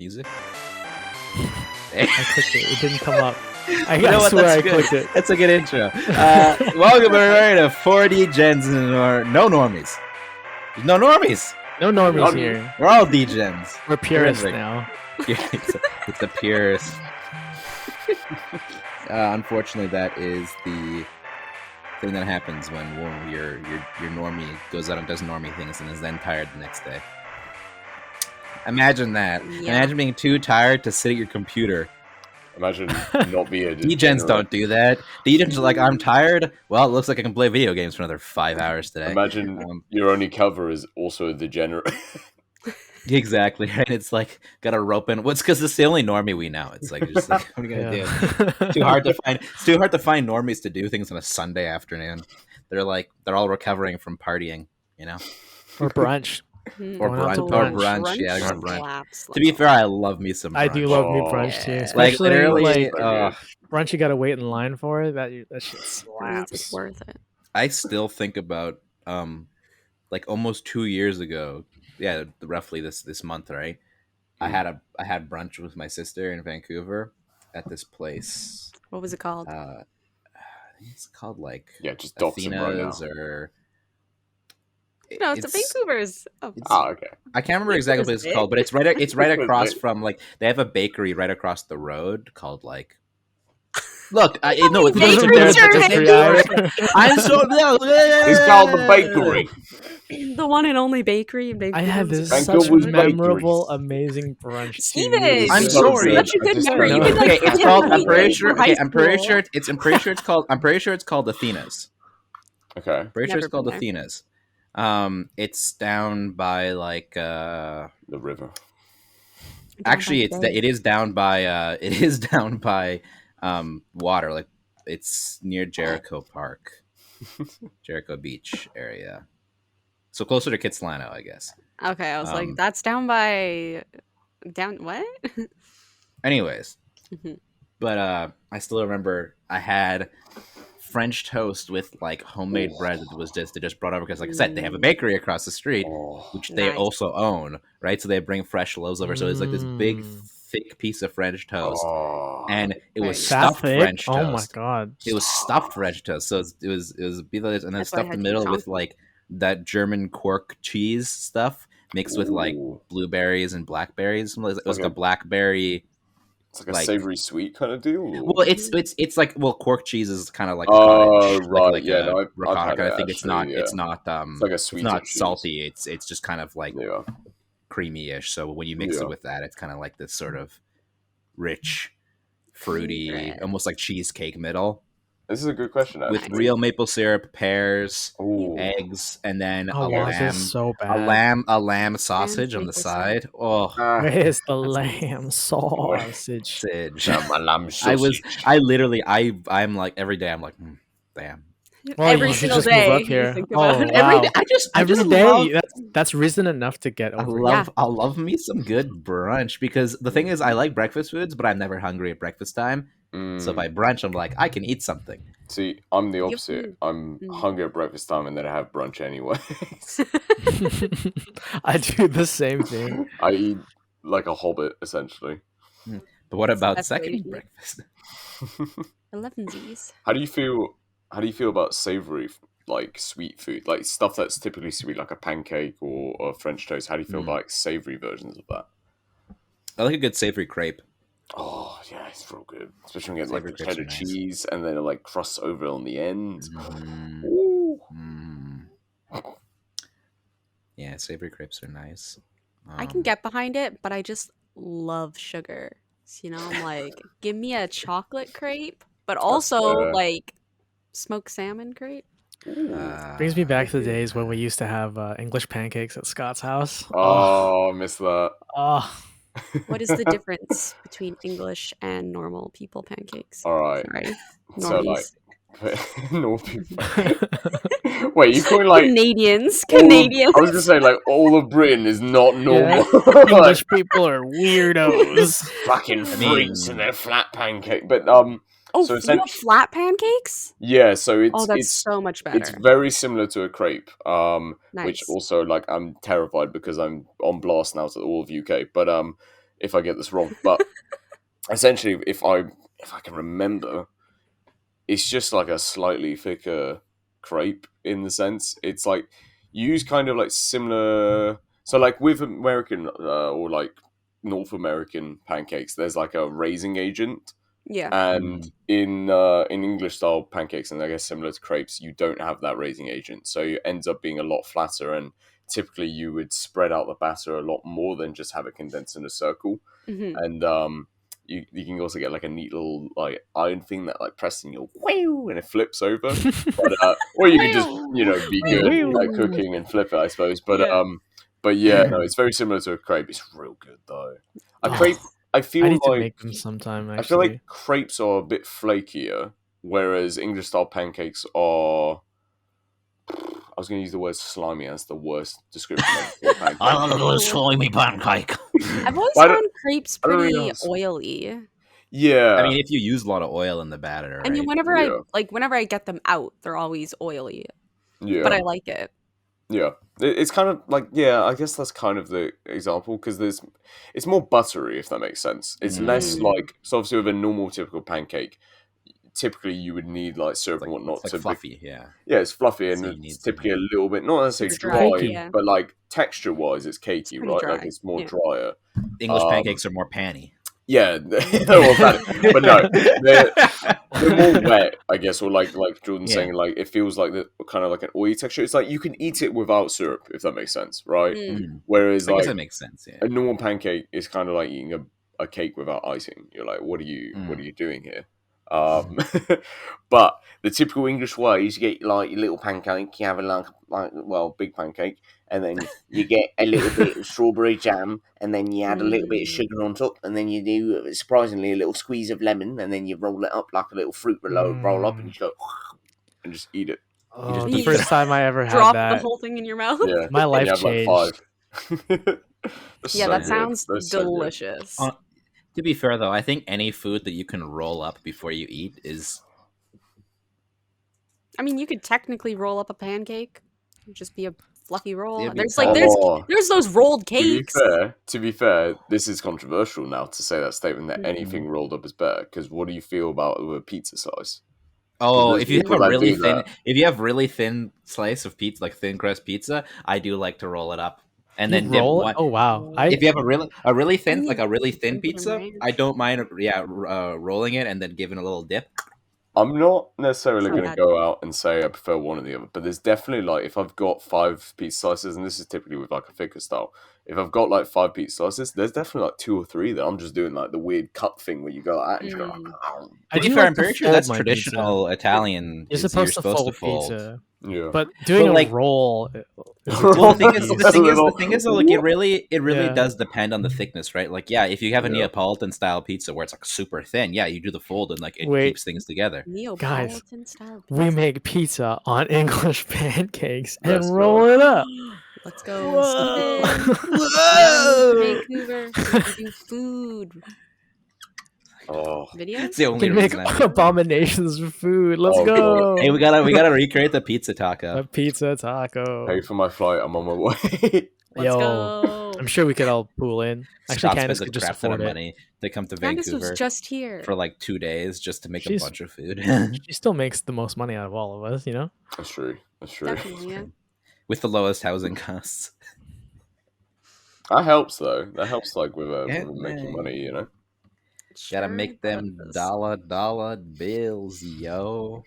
music. I clicked it. It didn't come up. I You know what? swear That's I good. clicked it. That's a good intro. Welcome everybody to 4D Gens and no normies. There's no normies. No normies here. We're all Degens. We're purists Terrific. now. It's a purist. Unfortunately, that is the thing that happens when your normie goes out and does normie things and is then tired the next day. Imagine that. Yeah. Imagine being too tired to sit at your computer. Imagine not being a Degens don't do that. Degens are like, I'm tired. Well, it looks like I can play video games for another 5 hours today. Imagine your only cover is also a degenerate. Exactly, right? It's like got a rope in. What's because it's the only normie we know. It's like, just like what are you gonna do? It's too hard to find. It's too hard to find normies to do things on a Sunday afternoon. They're all recovering from partying, you know, Or brunch. or Going out brunch. to brunch. Yeah, they're going brunch. Slaps, To be fair, I love me some. Brunch. I do love me Oh. brunch too. Yeah. Like Especially literally, brunch you gotta wait in line for. That shit That means slaps. it's worth it. I still think about like almost 2 years ago. Yeah, roughly this month, right? I had brunch with my sister in Vancouver at this place. What was it called? I think it's called like Just dox him right now. Athena's or No, it's Vancouver's. Oh, Okay. I can't remember exactly what it's called, but it's right across from like they have a bakery right across the road called like. Look, no, it's Bakeries are Vancouver. I'm so. It's called the bakery. the one and only bakery in Vancouver. I had this Vancouver's such bakeries. memorable, amazing brunch. too. Steven! I'm sorry. Such a good Just memory. know. You could, like, Okay, it's have called. a I'm pretty meeting sure. for high Okay, I'm pretty school. sure. I'm pretty sure it's called. I'm pretty sure it's called Athena's. Okay. Pretty sure Never it's called been there. Athena's. It's down by like. The river. Actually, it is down by water. Like it's near Jericho Park, Jericho Beach area. So closer to Kitsilano, I guess. Okay, I was like, Um, that's down what? Anyways, Mhm. but I still remember I had French toast with like homemade bread that they just brought over because, like I said, they have a bakery across the street, Oh. which they Nice. also own, right? So they bring fresh loaves over. So it's like this big, Mm. thick piece of French toast, Oh. and it was Very stuffed That thick? French toast. Oh my god. It was stuffed French toast, so it was and then That's why I stuffed had in the to middle eat with chocolate. like that German quark cheese stuff mixed with like Ooh. blueberries and blackberries. It was like Okay. a blackberry. It's like a like- savory sweet kind of deal. or- Well, it's like quark cheese is kind of like Oh, cottage, right, like yeah, a no, I've ricotta had kind it, of thing. It's not actually, it's not It's like a it's sweet. not salty. It's just kind of like Yeah. creamy-ish. So when you mix Yeah. it with that, it's kind of like this sort of rich, fruity, Favorite. almost like cheesecake middle This is a good question. with Actually. real maple syrup, pears, Ooh. eggs, and then Oh, a wow, lamb, this is so bad. a lamb sausage on the maple side. Oh, Ah, Where's the That's lamb sausage? sausage. my lamb I'm like every day. I'm like, damn. Well, Every you should single just move day. up here. You think Oh, about it. Every wow. day, I Every just day, love- that's reason enough to get I over. love me some good brunch because the thing is, I like breakfast foods, but I'm never hungry at breakfast time. So by brunch, I'm like, I can eat something. See, I'm the Yep. opposite. I'm Mm. hungry at breakfast time and then I have brunch anyway. I do the same thing. I eat like a hobbit, essentially. But what about That's second really- breakfast? 11Z's. How do you feel? How do you feel about savory, like sweet food, like stuff that's typically sweet, like a pancake or a French toast? How do you feel about like savory versions of that? I like a good savory crepe. Oh yeah, it's real good, especially when you get like Savory the crepes cheddar are nice. cheese and then it like crusts over on the end. Mm, Ooh. mm. Yeah, savory crepes are nice. I can get behind it, but I just love sugar. So, you know, I'm like, give me a chocolate crepe, but also fair. like smoked salmon crepe. Brings me back to the days when we used to have English pancakes at Scott's house. Oh, I miss that. Oh, What is the difference between English and normal people pancakes? All right. Sorry. So like, Normies. North people. Wait, you calling like Canadians. all of- Canadians. I was gonna say like all of Britain is not normal. like, English people are weirdos. fucking mean- freaks and their flat pancake. But Oh, so you essentially- want flat pancakes? yeah, so it's Oh, that's it's so much better. it's very similar to a crepe. Nice. Which also like I'm terrified because I'm on blast now to all of UK. But if I get this wrong. But essentially, if I can remember, it's just like a slightly thicker crepe in the sense. It's like you use kind of like similar. So like with American or like North American pancakes, there's like a raising agent. Yeah. And in English style pancakes, and I guess similar to crepes, you don't have that raising agent, so it ends up being a lot flatter. And typically, you would spread out the batter a lot more than just have it condensed in a circle. Mm-hmm. And you can also get like a neat little like iron thing that like press and you'll wheel and it flips over. But, or you can just be good at cooking and flip it, I suppose. But no, it's very similar to a crepe. It's real good though. A crepe. I need to make them sometime. Actually, I feel like crepes are a bit flakier, whereas English style pancakes are. I was going to use the word slimy as the worst description of pancake. I want to go slimy pancake. I've always found crepes pretty oily. Yeah, I mean, if you use a lot of oil in the batter, right? I mean, whenever I get them out, they're always oily. Yeah, but I like it. Yeah, it's kind of like, I guess that's kind of the example, because it's more buttery, if that makes sense. It's less like, so obviously with a normal typical pancake, typically you would need like syrup and whatnot. It's like fluffy, yeah. Yeah, it's fluffy, and it's typically a little bit, not necessarily dry, but like texture-wise, it's cakey, right? Dry. Like it's more drier. English pancakes are more panny. Yeah, but no, they're more wet, I guess, or like Jordan's saying, like it feels like the kind of like an oily texture. It's like you can eat it without syrup, if that makes sense, right? Whereas I guess that makes sense. Yeah, a normal pancake is kind of like eating a cake without icing. You're like, what are you doing here? But the typical English way is you get like your little pancake, you have a big pancake, and then you get a little bit of strawberry jam, and then you add a little bit of sugar on top, and then you do, surprisingly, a little squeeze of lemon, and then you roll it up like a little fruit roll up, and you go and just eat it. Oh, the first time I ever had drop that, the whole thing in your mouth. Yeah, my life changed. Like 5. Yeah, that sounds delicious. To be fair, though, I think any food that you can roll up before you eat is... I mean, you could technically roll up a pancake. It'd just be a fluffy roll. There's those rolled cakes. To be fair, this is controversial now to say that statement that anything rolled up is better. Because what do you feel about a pizza slice? Oh, if you have really thin slice of pizza, like thin crust pizza, I do like to roll it up. And then roll it? Oh wow! If you have a really thin pizza, I don't mind rolling it and then giving a little dip. I'm not necessarily going to go out and say I prefer one or the other, but there's definitely like, if I've got 5 pizza slices, and this is typically with like a thicker style, if I've got like 5 pizza slices, there's definitely like 2 or 3 that I'm just doing like the weird cut thing where you go like that and you go like, to be fair, I'm pretty sure that's traditional Italian. You're supposed to fold pizza. Yeah, but doing a roll. Well, the thing is, like, it really does depend on the thickness, right? Like, if you have a Neapolitan style pizza where it's like super thin, you do the fold and like it keeps things together. Guys, we make pizza on English pancakes and roll it up. Let's go. Whoa! Vancouver, do food. Oh, video. It's the only we make abominations for food. Let's go. Hey, we gotta recreate the pizza taco. A pizza taco. Pay for my flight. I'm on my way. Let's go. I'm sure we could all pool in. Actually, Candace could just afford it. Money. They come to Candace Vancouver was just here for like 2 days just to make a bunch of food. She still makes the most money out of all of us, you know. That's true. Definitely, yeah. With the lowest housing costs. That helps though. That helps like with making money, you know. Gotta make them dollar bills, yo.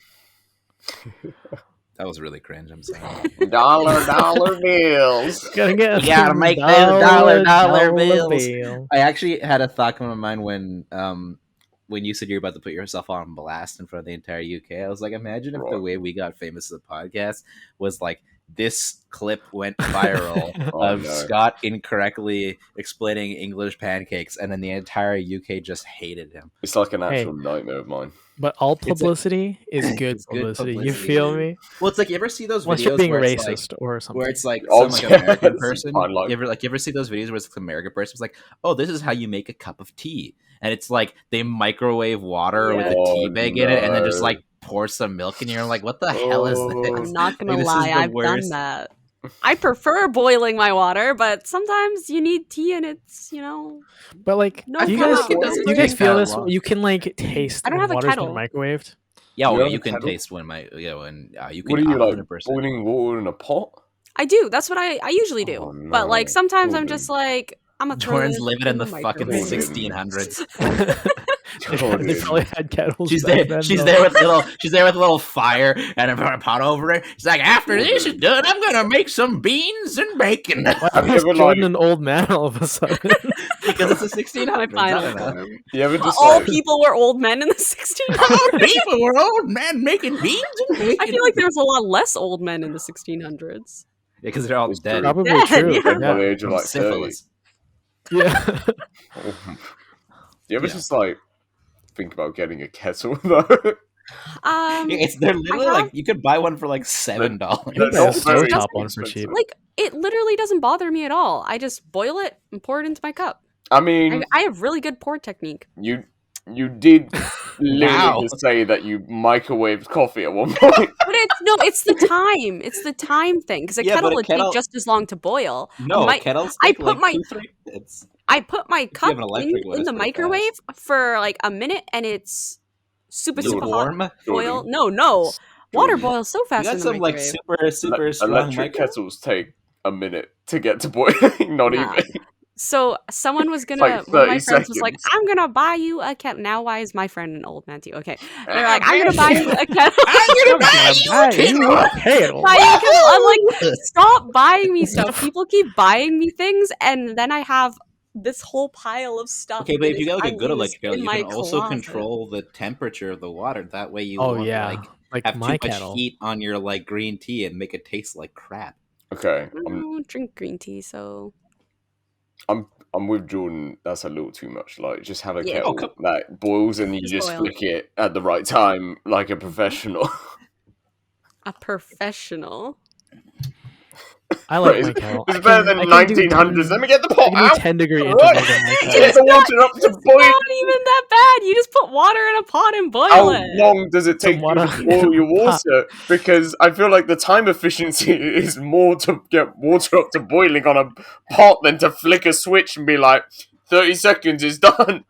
That was really cringe. I'm sorry. dollar bills. Gotta make them dollar bills. I actually had a thought come to mind when you said you're about to put yourself on blast in front of the entire UK. I was like, imagine if the way we got famous as a podcast was like, this clip went viral of Scott incorrectly explaining English pancakes, and then the entire UK just hated him. It's like an actual nightmare of mine. But all publicity is good publicity. You feel me? Well, it's like, you ever see those videos unless you're being where racist or something, where it's like some like American person. You ever see those videos where it's like an American person? It's like, oh, this is how you make a cup of tea, and it's like they microwave water with a tea bag in it, and then just like pour some milk in. You're like, what the hell is this? I'm not gonna lie, I've done that. I prefer boiling my water, but sometimes you need tea and it's, But like, No do you problem. guys It doesn't do you guys take feel that this? long. You can like taste I don't when have a water's been kettle. microwaved. Yeah, You well, have you a can kettle? taste when you can What are you like 100%. boiling water in a pot? I do. That's what I usually do. Oh, But like no. sometimes I'm Jordan. just like, I'm gonna throw Jordan's this living in the fucking microwave. 1600s. They Jordan. probably had kettles. She's back there. then, She's though. there with a little fire and a pot over it. She's like, after this is done, I'm gonna make some beans and bacon Why Have you is ever, Jordan like- an old man all of a sudden? because it's the 1600s. I Final don't know. form. You ever just All like people were old men in the 1600s. Oh, people were old men making beans and bacon. I feel like there was a lot less old men in the 1600s. because they're all It's dead. true. Probably Dead, true. yeah. by the Yeah. age of From like 30? syphilis. Yeah. Oh. Do you ever Yeah. just like think about getting a kettle though? They're literally have- like you could buy one for like $7. I think They're they have not very stovetop one for expensive. cheap. Like, it literally doesn't bother me at all. I just boil it and pour it into my cup. I mean, I have really good pour technique. you did literally Wow. just say that you microwaved coffee at one point. But it's the time. It's the time thing. Because a Yeah, kettle but a would kettle- take just as long to boil. No, My- kettles I take put like my- 2-3 minutes. I put my you cup have an electric one, in it's the pretty microwave for like a minute and it's super Is it hot. warm? Boil? No. Water boils so You fast got in the some like microwave. super strong Electric microwave. kettles take a minute to get to boiling. Not Nah. even. So someone was gonna, like one of my 30 friends was like, seconds. I'm gonna buy you a kettle. Now why is my friend an old man too? Okay. They're like, I'm gonna buy you a kettle. I'm gonna buy you a kettle. kettle. Buy you a kettle. I'm like, stop buying me stuff. People keep buying me things and then I have this whole pile of stuff. Okay, but that if you is got like a good unused electric kettle, in you my can also closet. control the temperature of the water. That way you Oh won't yeah, like have my too much kettle. heat on your like green tea and make it taste like crap. Okay, I don't drink green tea, so I'm with Jordan. That's a little too much. Like, just have a Yeah. kettle Oh, that boils and you Just just boil flick it at the right time, like a professional. a professional. I like It's- my kettle. It's better than 1900s. Let me get the pot I out. 10-degree Right. intervals in my kettle. Get the water up to It's boil. not even that bad. You just put water in a pot and boil How it. long does it take you water to in boil a your pot. water? Because I feel like the time efficiency is more to get water up to boiling on a pot than to flick a switch and be like, 30 seconds is done.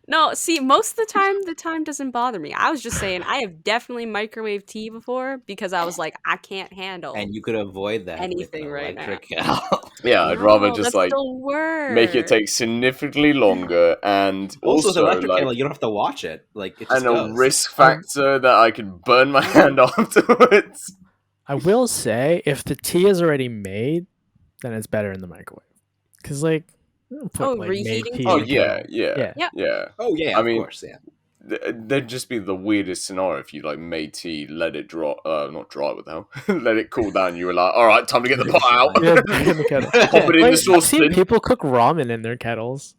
No, see, most of the time doesn't bother me. I was just saying, I have definitely microwaved tea before because I was like, I can't handle And you could avoid that Anything with right an now. electric kettle. Yeah, I'd No, rather just that's like still worse. make it take significantly longer and Also, with also electric like kettle, you don't have to watch it. Like it just and a goes. risk factor that I can burn my hand afterwards. I will say, if the tea is already made, then it's better in the microwave. Cause like, you don't put, Oh, like made reheating tea tea? Oh in a yeah, kettle. yeah, Yeah. yeah. Oh yeah, I of mean- course, yeah. There'd just be the weirdest scenario if you like made tea, let it dry, not dry, what the hell? Let it cool down. You were like, all right, time to get the pot out. Yeah, put it in the kettle. Pop it in the Like, I've seen saucepan. people cook ramen in their kettles.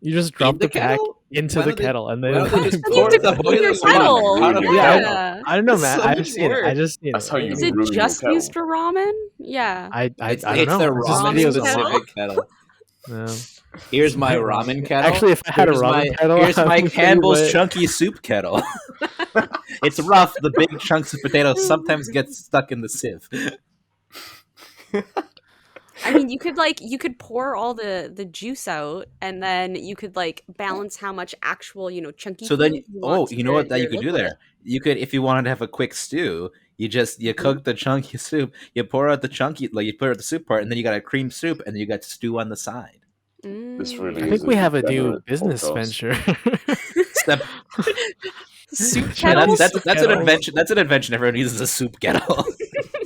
You just drop the the pack kettle? into Why the don't they- kettle, and why then don't they just You pour have to the clean your boiling water kettle. out of Yeah. the Yeah, kettle? I don't know, It's man. so I've much seen it. work. I just seen That's it. how you Is I it ruin your just kettle. used for ramen? Yeah. I It's don't know. their There's just ramen videos of kettle? it. specific kettle. Yeah. Here's my ramen kettle. Actually, if I had a Here's ramen my, kettle, here's I'd my be pretty Campbell's lit. chunky soup kettle. It's rough. The big chunks of potatoes sometimes get stuck in the sieve. I mean, you could pour all the juice out, and then you could like balance how much actual chunky. So then, fluid you want you know what that you your could do liquid. there? You could, if you wanted to have a quick stew, you cook the chunky soup, you pour out the chunky, like you put out the soup part, and then you got a cream soup, and then you got stew on the side. This really I is think we have a new degenerate business podcast. venture. Step, Soup Yeah, kettles. that's an Kettles. invention. That's an invention. Everyone uses a soup kettle.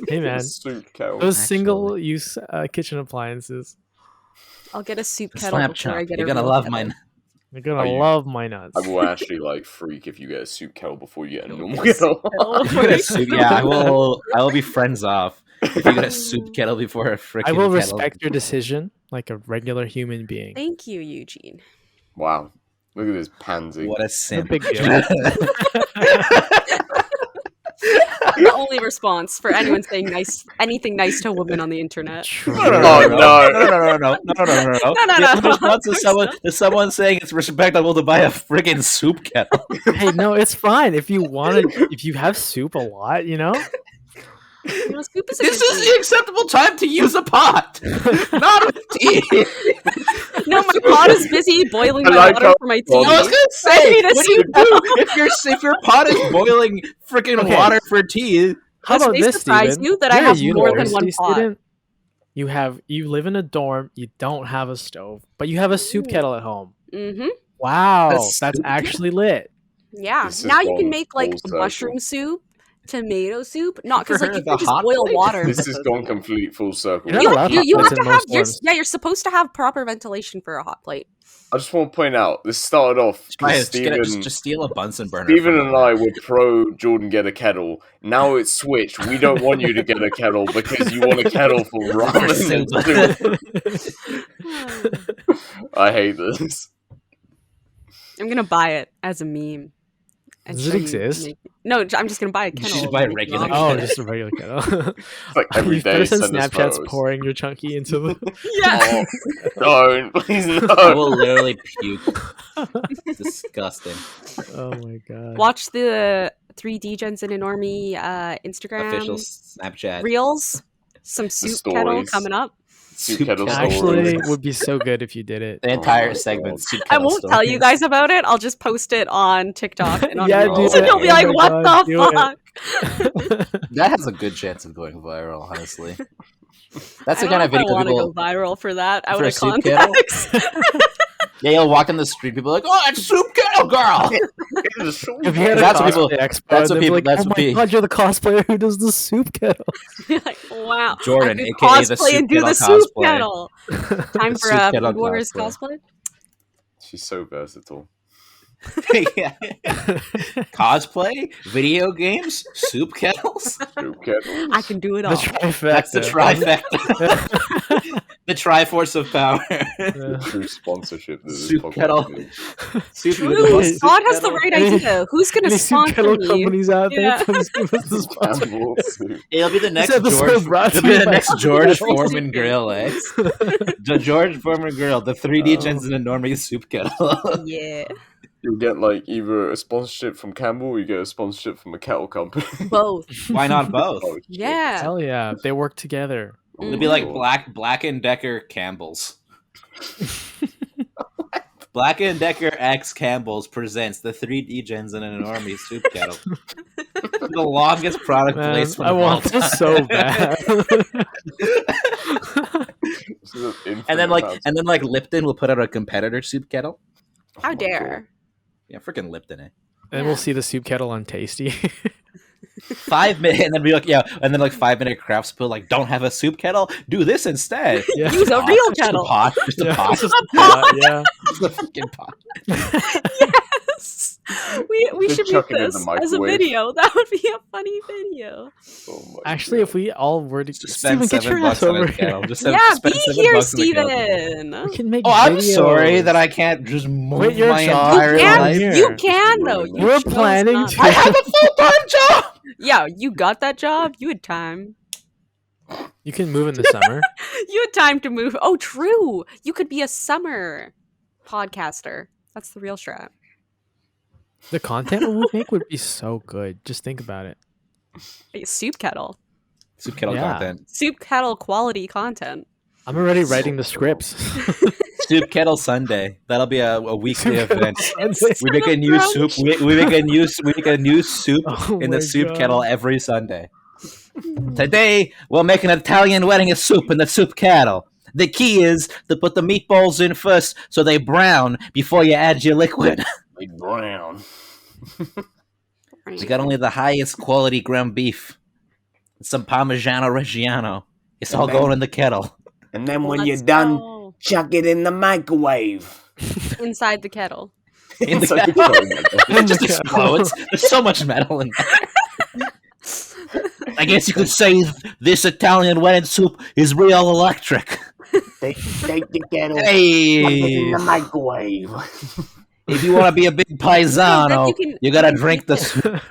Hey man, Soup kettle. those Actually. single-use kitchen appliances. I'll get a soup kettle Slap before I chunk. get You're a gonna real love kettle. mine. You're gonna Are you- love my nuts. I will actually like freak if you get a soup kettle before you get a normal get a soup kettle. kettle. If you get a soup, yeah, I will be friends off. If you get a soup kettle before a freaking I will kettle. respect your decision like a regular human being. Thank you, Eugene. Wow, look at this pansy. What a No simp. big deal. The only response for anyone saying anything nice to a woman on the internet. True. Oh, no. no. No. The response is someone saying it's respectable to buy a friggin' soup kettle. Hey, no, it's fine if you want to. If you have soup a lot, You know, soup is a This good is thing. the acceptable time to use a pot, not with tea. No, my pot is busy boiling I my like water how- for my tea. I I was gonna I say, need a what do you soup do if your pot is boiling freaking Okay. water for tea? How This about may this, surprise Steven? you that I You're have a more than one university pot. student. You live in a dorm. You don't have a stove, but you have a soup Ooh. kettle at home. Mm-hmm. Wow, A that's soup kettle? actually lit. Yeah. This has Now you can gone make like full circle. mushroom soup, tomato soup. Not because like For you the can just hot boil plate? water. This with has those gone things. complete full circle. You're not allowed hot You have plates to in have most dorms. you're supposed to have proper ventilation for a hot plate. I just want to point out, this started off because Just steal a Bunsen burner. Steven from and I were pro Jordan get a kettle. Now it's switched. We don't want you to get a kettle because you want a kettle for ramen and soup. I hate this. I'm gonna buy it as a meme. and Does it show you exist? make- No, I'm just gonna buy a You kettle. should and buy a make regular ramen. Oh, kettle. just a regular kettle. It's like every You day better send send us Snapchats photos. pouring your chunky into the. Yeah. Oh, don't, please I no. will literally puke. It's disgusting. Oh my god. Watch the 3 Degens in a Normie Instagram Official Snapchat. reels. Some soup kettle stories. coming up. Soup kettle kettle. Actually, stories. would be so good if you did it. The Oh entire my segment. God. Soup I kettle won't tell you stories. guys about it. I'll just post it on TikTok and on Yeah, Reels, do and it. you'll be Oh like, my "What God, the do it. fuck?" That has a good chance of going viral, honestly. That's I the don't kind of know if video I want to go people. viral for that out For a of soup kettle? context. Yeah, you'll walk in the street, people are like, "Oh, it's soup kettle girl." If you had a That's what people- cosplay expo, that's what they'd be people- like, that's oh what my pe- god, you're the cosplayer who does the soup kettle. You're like, wow, Jordan, I could aka the cosplay soup and do the kettle soup cosplay. kettle. Time The for soup a kettle Food Wars cosplay. cosplay. She's so versatile. Yeah. Cosplay, video games, soup kettles. Soup kettle. I can do it The all. trifecta. That's the trifecta. The Triforce of power. True sponsorship. That this Soup podcast kettle. is. Soup True, soup Scott has the kettle. right Any- idea. Who's gonna Any soup sponsor kettle me? companies out there, Yeah. please give us the sponsor. Campbell soup. It'll be the next episode George. brought to It'll be you the by next Soup George Kettle. Foreman grill, eh? The George Foreman grill, the 3D Oh. gens and a Normie soup kettle. Yeah, You'll get like either a sponsorship from Campbell or you get a sponsorship from a kettle company. both. Why not both? Oh, shit. Yeah. Hell yeah, they work together. It'll be like Ooh. Black and Decker Campbell's. Black and Decker X Campbell's presents the 3D gens in an Normie soup kettle. The longest product Man, placement. I of all want this so time. bad. This is an infinite and amount. then Lipton will put out a competitor soup kettle. Oh How my dare? Yeah, freaking Lipton, eh? And we'll see the soup kettle on Tasty. 5 minutes, and then be like, yeah, and then like 5-minute craft spill, like, don't have a soup kettle, do this instead. Yeah. Use a Pot, real just a kettle. pot, just a Yeah. pot, Yeah. just a freaking pot. Yes. We Just should chuck make it in the this as a microwave. video. That would be a funny video. Oh my Actually, God. if we all were to Just spend Steven, get your $7 ass on over a kettle. here. Just Yeah, spend be $7 here, on a kettle. Steven. We can make Oh, I'm videos. sorry that I can't just move Quit your my job. entire You can, life. here. you can though. You We're chose planning not to- I have a full-time job. Yeah, you got that job. You had time. You can move in the summer. You had time to move. Oh, true. You could be a summer podcaster. That's the real strat. The content we would make would be so good. Just think about it. A soup kettle. Soup kettle Yeah. content. Soup kettle quality content. I'm already writing the scripts. Soup kettle Sunday. That'll be a weekly event. Sunday. We make a new Brunch. soup. We make a new soup Oh in the my soup God. kettle every Sunday. Today we'll make an Italian wedding of soup in the soup kettle. The key is to put the meatballs in first so they brown before you add your liquid. Like brown. We got only the highest quality ground beef. Some Parmigiano Reggiano. It's all And then- going in the kettle. And then when Let's you're done, go. chuck it in the microwave. Inside the kettle. In the It's like a kettle. kettle. It just explodes. There's so much metal in there. I guess you could say this Italian wedding soup is real electric. Take the kettle, chuck it in Hey, the microwave. if you want to be a big paisano, you gotta drink the soup.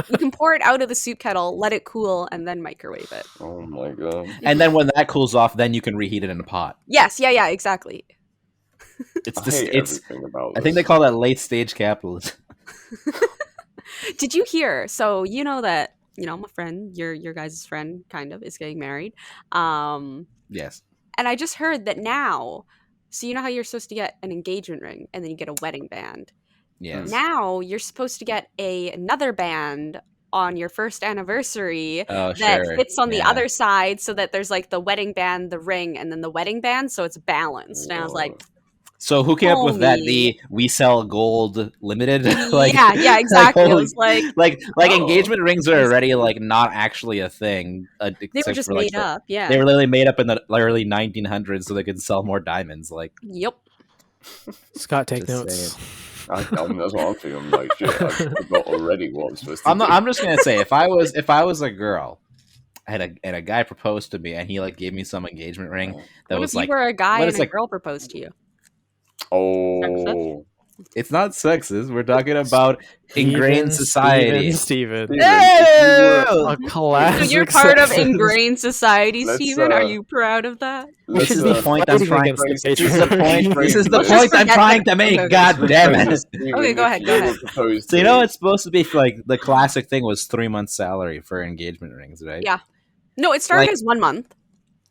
You can pour it out of the soup kettle, let it cool, and then microwave it. Oh my God. And then when that cools off, then you can reheat it in a pot. Yes, yeah, exactly. It's I this. hate It's. everything about I think they call that late stage capitalism. Did you hear? So you know that my friend, your guys' friend, kind of, is getting married. Yes. And I just heard that now, so you know how you're supposed to get an engagement ring and then you get a wedding band. Yes. Now you're supposed to get another band on your first anniversary Oh, that sure. fits on the Yeah. other side, so that there's like the wedding band, the ring, and then the wedding band, so it's balanced. And I was like, So who came up with that? Homie. The We Sell Gold Limited? Like, yeah, exactly. Like, It was like, like oh, engagement rings are already like not actually a thing. they were except just for, like, made up. Yeah. They were literally made up in the early 1900s so they could sell more diamonds. Like, Yep. Scott, take Just notes. that's what I'm thinking. I'm like, shit, I forgot already what I'm supposed to do. I'm just gonna say, if I was a girl, and a guy proposed to me, and he like gave me some engagement ring that What was if you like, were a guy what and is, a like- girl proposed to you? Oh, it's not sexist. We're talking about ingrained Steven, society. Steven. Steven, Ew! A classic So you're part of sexist. ingrained society, Let's, Steven? Are you proud of that? We let's, should is be the point I'm fighting trying- against the This is the patriarchy. point. This is the Let's just point I'm forget trying that- to make. okay. God damn it! Okay, go ahead, go ahead. So you know it's supposed to be like the classic thing was 3 months salary for engagement rings, right? Yeah. No, it started Like- as 1 month.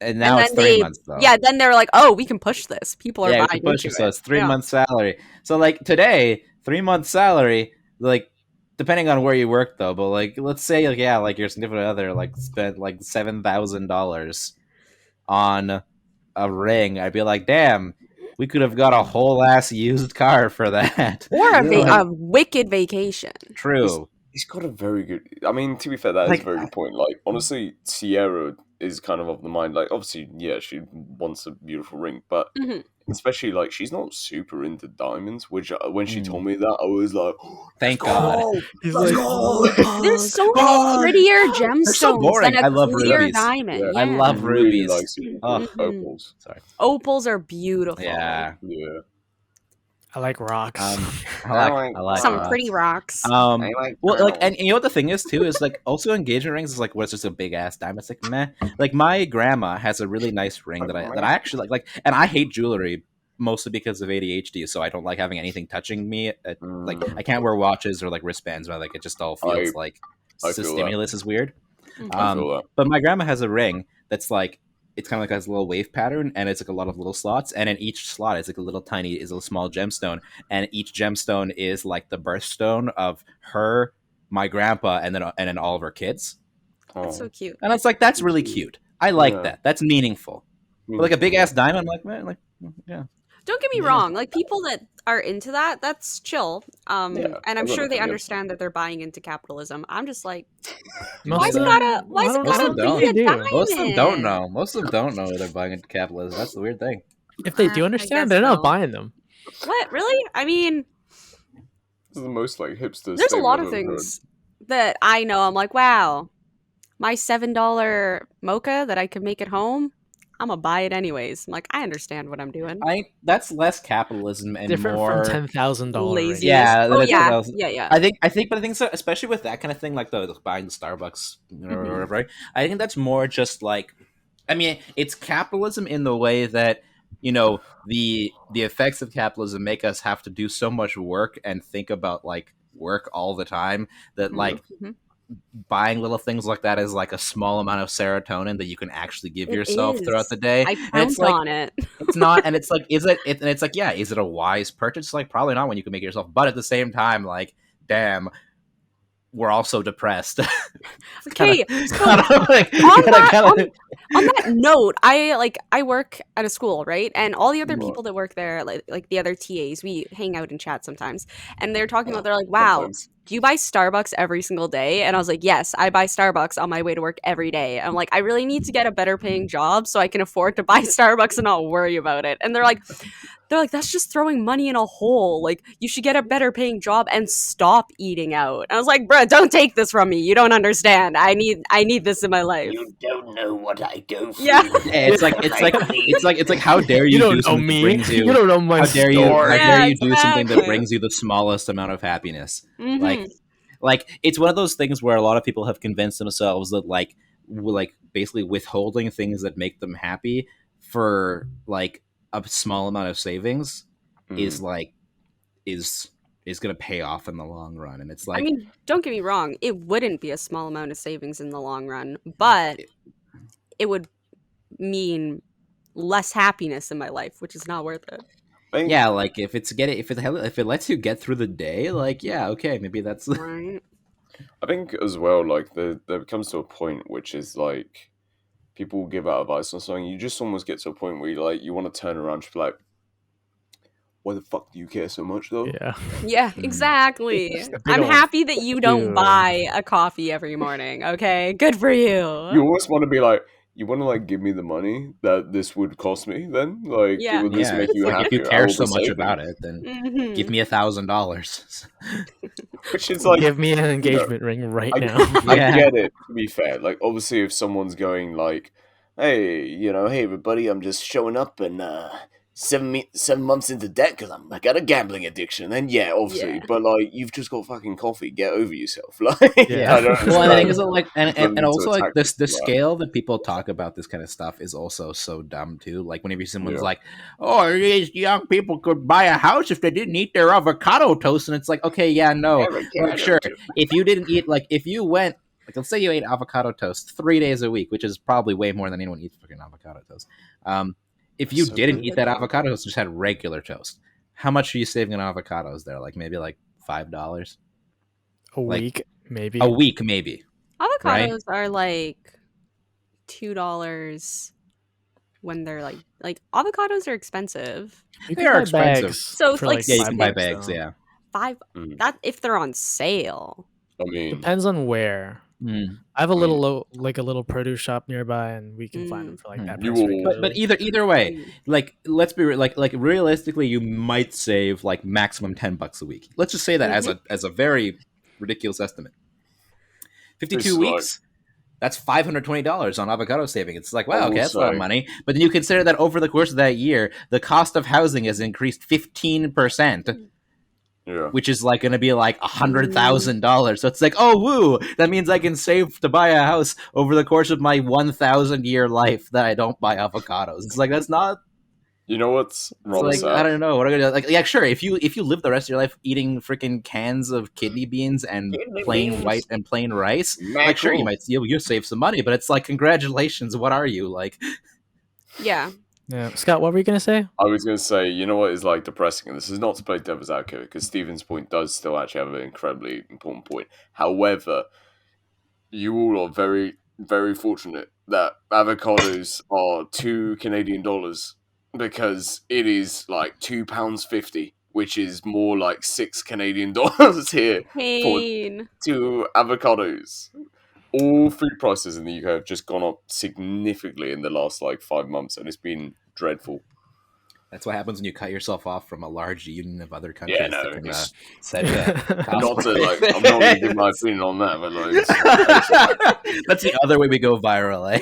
And now and it's then 3 months though. Yeah, then they were like, oh, we can push this. People are Yeah, we buying can push it. into So it. it's 3 Yeah. months salary. So like today, 3 months salary, like depending on where you work though, but like let's say like your significant other like spent like $7,000 on a ring, I'd be like, damn, we could have got a whole ass used car for that. Or Yeah. a wicked vacation. True. He's got a very good. I mean, to be fair, that is Like, a very good point. Like, honestly, Sierra is kind of the mind. Like, obviously, yeah, she wants a beautiful ring, but Mhm. especially like she's not super into diamonds. Which when she Mm. told me that, I was like, Thank God. He's Let's like, go. There's so God. many prettier so gemstones boring. than a I love clear rubies. diamond. Yeah. I Yeah. love he really rubies. likes Oh, opals. sorry. Opals are beautiful. Yeah. Yeah. I like rocks. I like Some rocks. pretty rocks. Well, like, and pearls. you know what the thing is too is like also engagement rings is like what's just a big ass diamond. It's like meh. Like my grandma has a really nice ring that I actually like, and I hate jewelry mostly because of ADHD, so I don't like having anything touching me. Like I can't wear watches or like wristbands, or like it just all feels like I the feel stimulus is weird. I feel that. But my grandma has a ring that's like it's kind of like has a little wave pattern, and it's like a lot of little slots, and in each slot is like a little small gemstone, and each gemstone is like the birthstone of her, my grandpa, and then all of her kids. That's so cute. And it's like that's really cute. I like Yeah. that. That's meaningful. But like a big ass diamond, I'm like, man, like yeah. Don't get me Yeah. wrong. Like people that are into that, that's chill. Yeah, And I'm I'm sure not they against understand that they're buying into capitalism. I'm just like, Most why's of it them- gotta I don't Most be of them don't. a They do. diamond? Most of them don't know. Most of them don't know they're buying into capitalism. That's the weird thing. If they I do understand, guess they're not so. buying them. What? Really? I mean, This is the most like hipster. there's a lot statement of I've ever heard. things that I know. I'm like, wow, my $7 mocha that I could make at home, I'm gonna buy it anyways. I'm like, I understand what I'm doing. That's less capitalism and Different more from $10,000 Laziness. ring. Yeah, Oh that's what I yeah. was- Yeah. I think so, especially with that kind of thing, like the buying the Starbucks or whatever. Right? I think that's more just like, I mean, it's capitalism in the way that the effects of capitalism make us have to do so much work and think about like work all the time that like Mhm. buying little things like that is like a small amount of serotonin that you can actually give It yourself is. throughout the day. I And it's pounced like on it. it's not, and it's like, is it? And it's like, yeah, is it a wise purchase? Like, probably not when you can make it yourself. But at the same time, like, damn, we're also depressed. Okay, Kinda- so kinda like- on kinda- that- on that note, I work at a school, right? And all the other people that work there, like the other TAs, we hang out and chat sometimes. And they're talking about, they're like, wow, Sometimes. do you buy Starbucks every single day? And I was like, yes, I buy Starbucks on my way to work every day. I'm like, I really need to get a better paying job so I can afford to buy Starbucks and not worry about it. And they're like, that's just throwing money in a hole. Like, you should get a better paying job and stop eating out. And I was like, bruh, don't take this from me. You don't understand. I need this in my life. You don't know what I go through. Yeah. Yeah, it's like how dare you, You don't do know something that me. brings you? You don't know my How dare you? How story. dare you do something that exactly. brings you the smallest amount of happiness? Mhm. Like it's one of those things where a lot of people have convinced themselves that like basically withholding things that make them happy for like a small amount of savings is is going to pay off in the long run. And it's I like, mean, don't get me wrong, it wouldn't be a small amount of savings in the long run, but it would mean less happiness in my life, which is not worth it. yeah, like if it lets you get through the day, like, yeah, okay, maybe that's Right. I think as well, like there comes to a point which is like people give out advice on something. You just almost get to a point where you want to turn around and be like, why the fuck do you care so much though? Yeah, exactly. I'm happy that you don't buy a coffee every morning, okay? Good for you. You almost want to be like, you want to like give me the money that this would cost me then? Like, Yeah. would this make you like, happier? if you care so much about it, then give me $1,000. Which is like, give me an engagement ring right now. I get it, to be fair. Like, obviously, if someone's going like, hey, hey everybody, I'm just showing up and 7 months into debt because I got a gambling addiction. Then yeah, obviously, but like you've just got fucking coffee. Get over yourself. Like, I don't well, understand. I think it's like, and also like attack the scale that people talk about this kind of stuff is also so dumb too. Like whenever someone's like, "Oh, these young people could buy a house if they didn't eat their avocado toast," and it's like, okay, yeah, no, like sure, if you didn't eat, like if you went, like let's say you ate avocado toast 3 days a week, which is probably way more than anyone eats fucking avocado toast. If you didn't eat that avocado toast, just had regular toast, how much are you saving on avocados there? Like maybe like $5 a week, maybe. A week, maybe. Avocados are like $2 when they're like avocados are expensive. They are expensive. So for like yeah, you can buy bags. Yeah, $5. That if they're on sale. I mean, depends on where. I have a little a little produce shop nearby, and we can find them for like that price. But either way, like let's be like realistically, you might save like maximum $10 a week. Let's just say that as a very ridiculous estimate. 52 weeks. That's $520 on avocado saving. It's like, wow, okay, that's a lot of money. But then you consider that over the course of that year, the cost of housing has increased 15%. Yeah. Which is like going to be like $100,000. So it's like, oh, woo! That means I can save to buy a house over the course of my 1,000-year life that I don't buy avocados. It's like that's not. You know what's wrong? Like, I don't know what I'm gonna do. Like. Yeah, sure. If you live the rest of your life eating freaking cans of kidney beans and plain rice, like sure you'll save some money. But it's like, congratulations. What are you like? Yeah. Yeah, Scott, what were you gonna say? I was gonna say, you know what is like depressing, and this is not to play devil's advocate because Stephen's point does still actually have an incredibly important point. However, you all are very, very fortunate that avocados are $2 because it is like £2.50, which is more like $6 here Pain. for 2 avocados. All food prices in the UK have just gone up significantly in the last like 5 months, and it's been dreadful. That's what happens when you cut yourself off from a large union of other countries. Yeah, no, that can, not to like. I'm not going to give my opinion on that, but like, that's the other way we go viral, eh?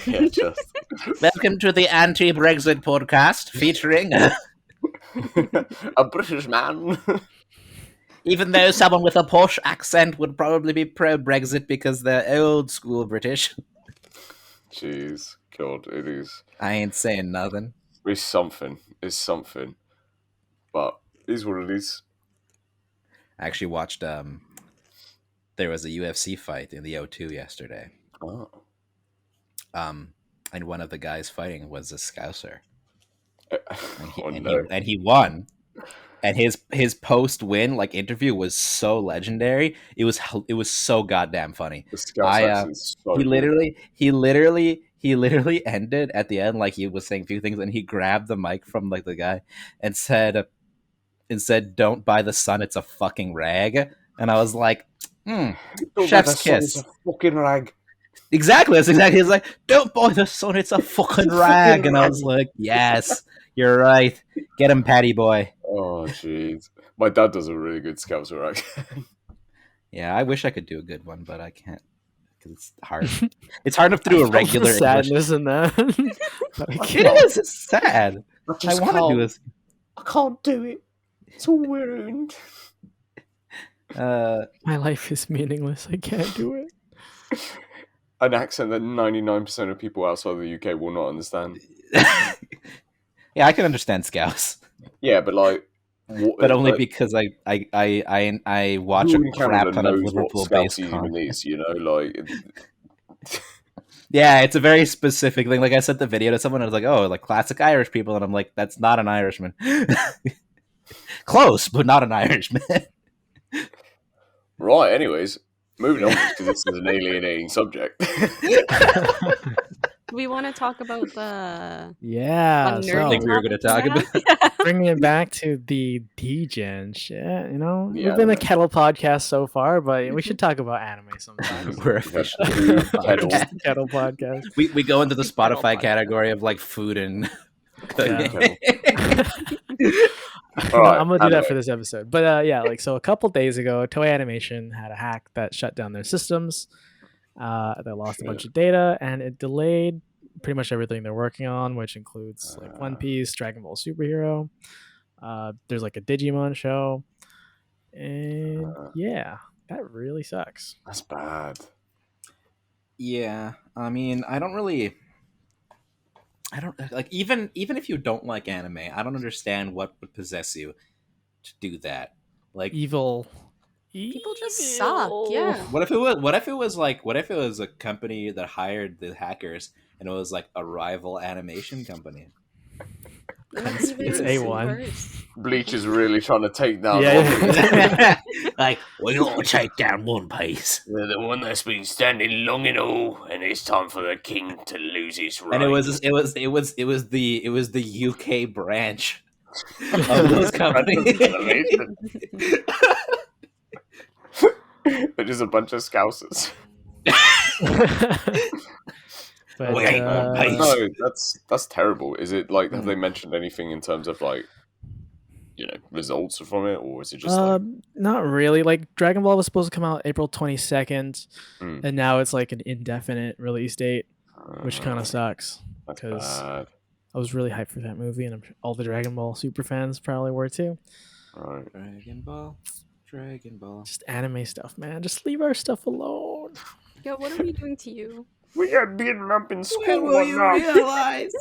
Yeah, just. Welcome to the anti-Brexit podcast featuring a British man. Even though someone with a posh accent would probably be pro-Brexit because they're old school British. Jeez, God, it is. I ain't saying nothing. It's something. But it is what it is. I actually watched, there was a UFC fight in the O2 yesterday. Oh. And one of the guys fighting was a Scouser. No. And he won. And his post-win like interview was so legendary. It was so goddamn funny. The Scouse is so he literally ended at the end like he was saying a few things, and he grabbed the mic from like the guy and said, "Don't buy the sun, it's a fucking rag." And I was like, chef's kiss. It's a fucking rag. Exactly. That's exactly. He's like, "Don't buy the sun, it's a fucking rag." And I was like, yes, you're right. Get him, Patty boy. Oh, jeez. My dad does a really good Scouser accent. Yeah, I wish I could do a good one, but I can't because it's hard. It's hard enough to do a regular sadness in that. It is. It's sad. I want to do this. I can't do it. It's all ruined. My life is meaningless. I can't do it. An accent that 99% of people outside of the UK will not understand. Yeah, I can understand Scouts. Yeah, but like but only like, because I watch who a in crap Canada ton of knows what Liverpool-based Scousey even content. is? You know, like. Yeah, it's a very specific thing. Like I sent the video to someone, I was like, "Oh, like classic Irish people," and I'm like, "That's not an Irishman." Close, but not an Irishman. Right. Anyways, moving on because this is an alienating subject. Do we want to talk about the Yeah, fun so nerdy I think we were going to talk topic about. we have? bringing it back to the Degen shit, you know, Yeah, we've been a man. kettle podcast so far, but we should talk about anime sometimes. We're We have officially two a kettles. podcast. Kettle podcast. We go into the The kettle Spotify podcast. category of like food and. Yeah. All right, I'm gonna do that anime. for this episode. But yeah, like so a couple days ago, Toei Animation had a hack that shut down their systems. They lost a bunch of data and it delayed pretty much everything they're working on, which includes like One Piece, Dragon Ball Superhero. There's like a Digimon show. And yeah, that really sucks. That's bad. Yeah, I mean, I don't like even if you don't like anime, I don't understand what would possess you to do that. Like, Evil. People just suck. Yeah. what if it was a company that hired the hackers and it was like a rival animation company? That's even It's A1. worse. Bleach is really trying to take down. Yeah. Like, we gotta take down One Piece. They're the one that's been standing long enough, and it's time for the king to lose his right. And it was the UK branch of those companies. They're just a bunch of scousers. But, Wait, No, that's terrible. Is it like have they mentioned anything in terms of like results from it, or is it just like not really. Like Dragon Ball was supposed to come out April 22nd, Mm. and now it's like an indefinite release date, which kind of sucks. that's 'cause- bad? I was really hyped for that movie, and I'm sure all the Dragon Ball super fans probably were too. Right. Dragon Ball. Just anime stuff, man. Just leave our stuff alone. Yeah, what are we doing to you? We got beaten up in school. When will you realize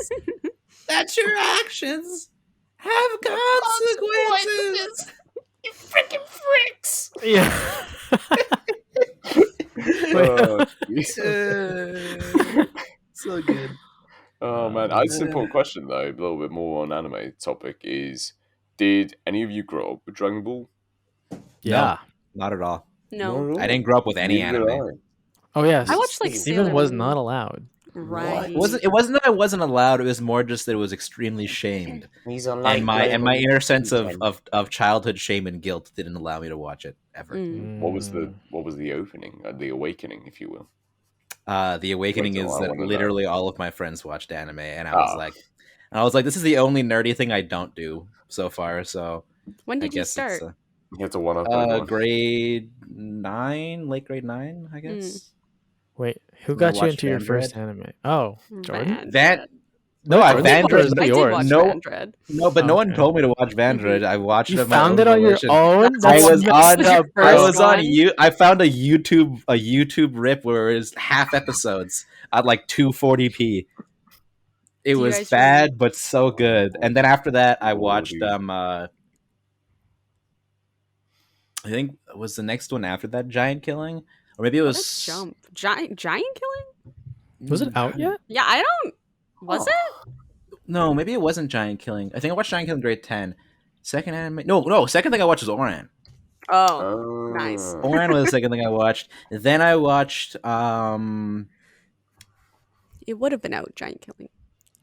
that your actions have consequences? You freaking fricks! Yeah. So good. Oh man, I just important question though, a little bit more on anime topic is: did any of you grow up with Dragon Ball? Yeah. Not at all. No. I didn't grow up with any Neither did anime. Oh yeah. I watched like Steven Sailor was Moon. not allowed. Right. It wasn't that I wasn't allowed. It was more just that it was extremely shamed, These are and my inner sense of childhood shame and guilt didn't allow me to watch it ever. Mm. What was the opening, the awakening, if you will? The awakening Wait, is I that wanna know. literally all of my friends watched anime, and I was like, this is the only nerdy thing I don't do so far. So When I did you guess start? it's You have to one up everyone. grade 9, late grade 9, I guess. Wait, who I got you watched into your Van first Dread. anime? Oh, Jordan. That no, I Jordan's Van one Dread. was I did yours. watch No. Van Dread. No, but no one Okay. told me to watch Van Dread. I watched it. You of my found own it on your volition. own. I was That's on. your I first was on. one? I found a YouTube rip where it was half episodes at like 240p. It Do you was guys bad, but so good. And then after that, I watched. Lordy. I think was the next one after that Giant Killing, or maybe it What was a jump. Giant killing? Was it out yet? Yeah, I don't. Was it? No, maybe it wasn't Giant Killing. I think I watched Giant Killing grade 10. Second anime. No. Second thing I watched was Oran. Oh, nice. Oran was the second thing I watched. Then I watched. It would have been out. Giant killing.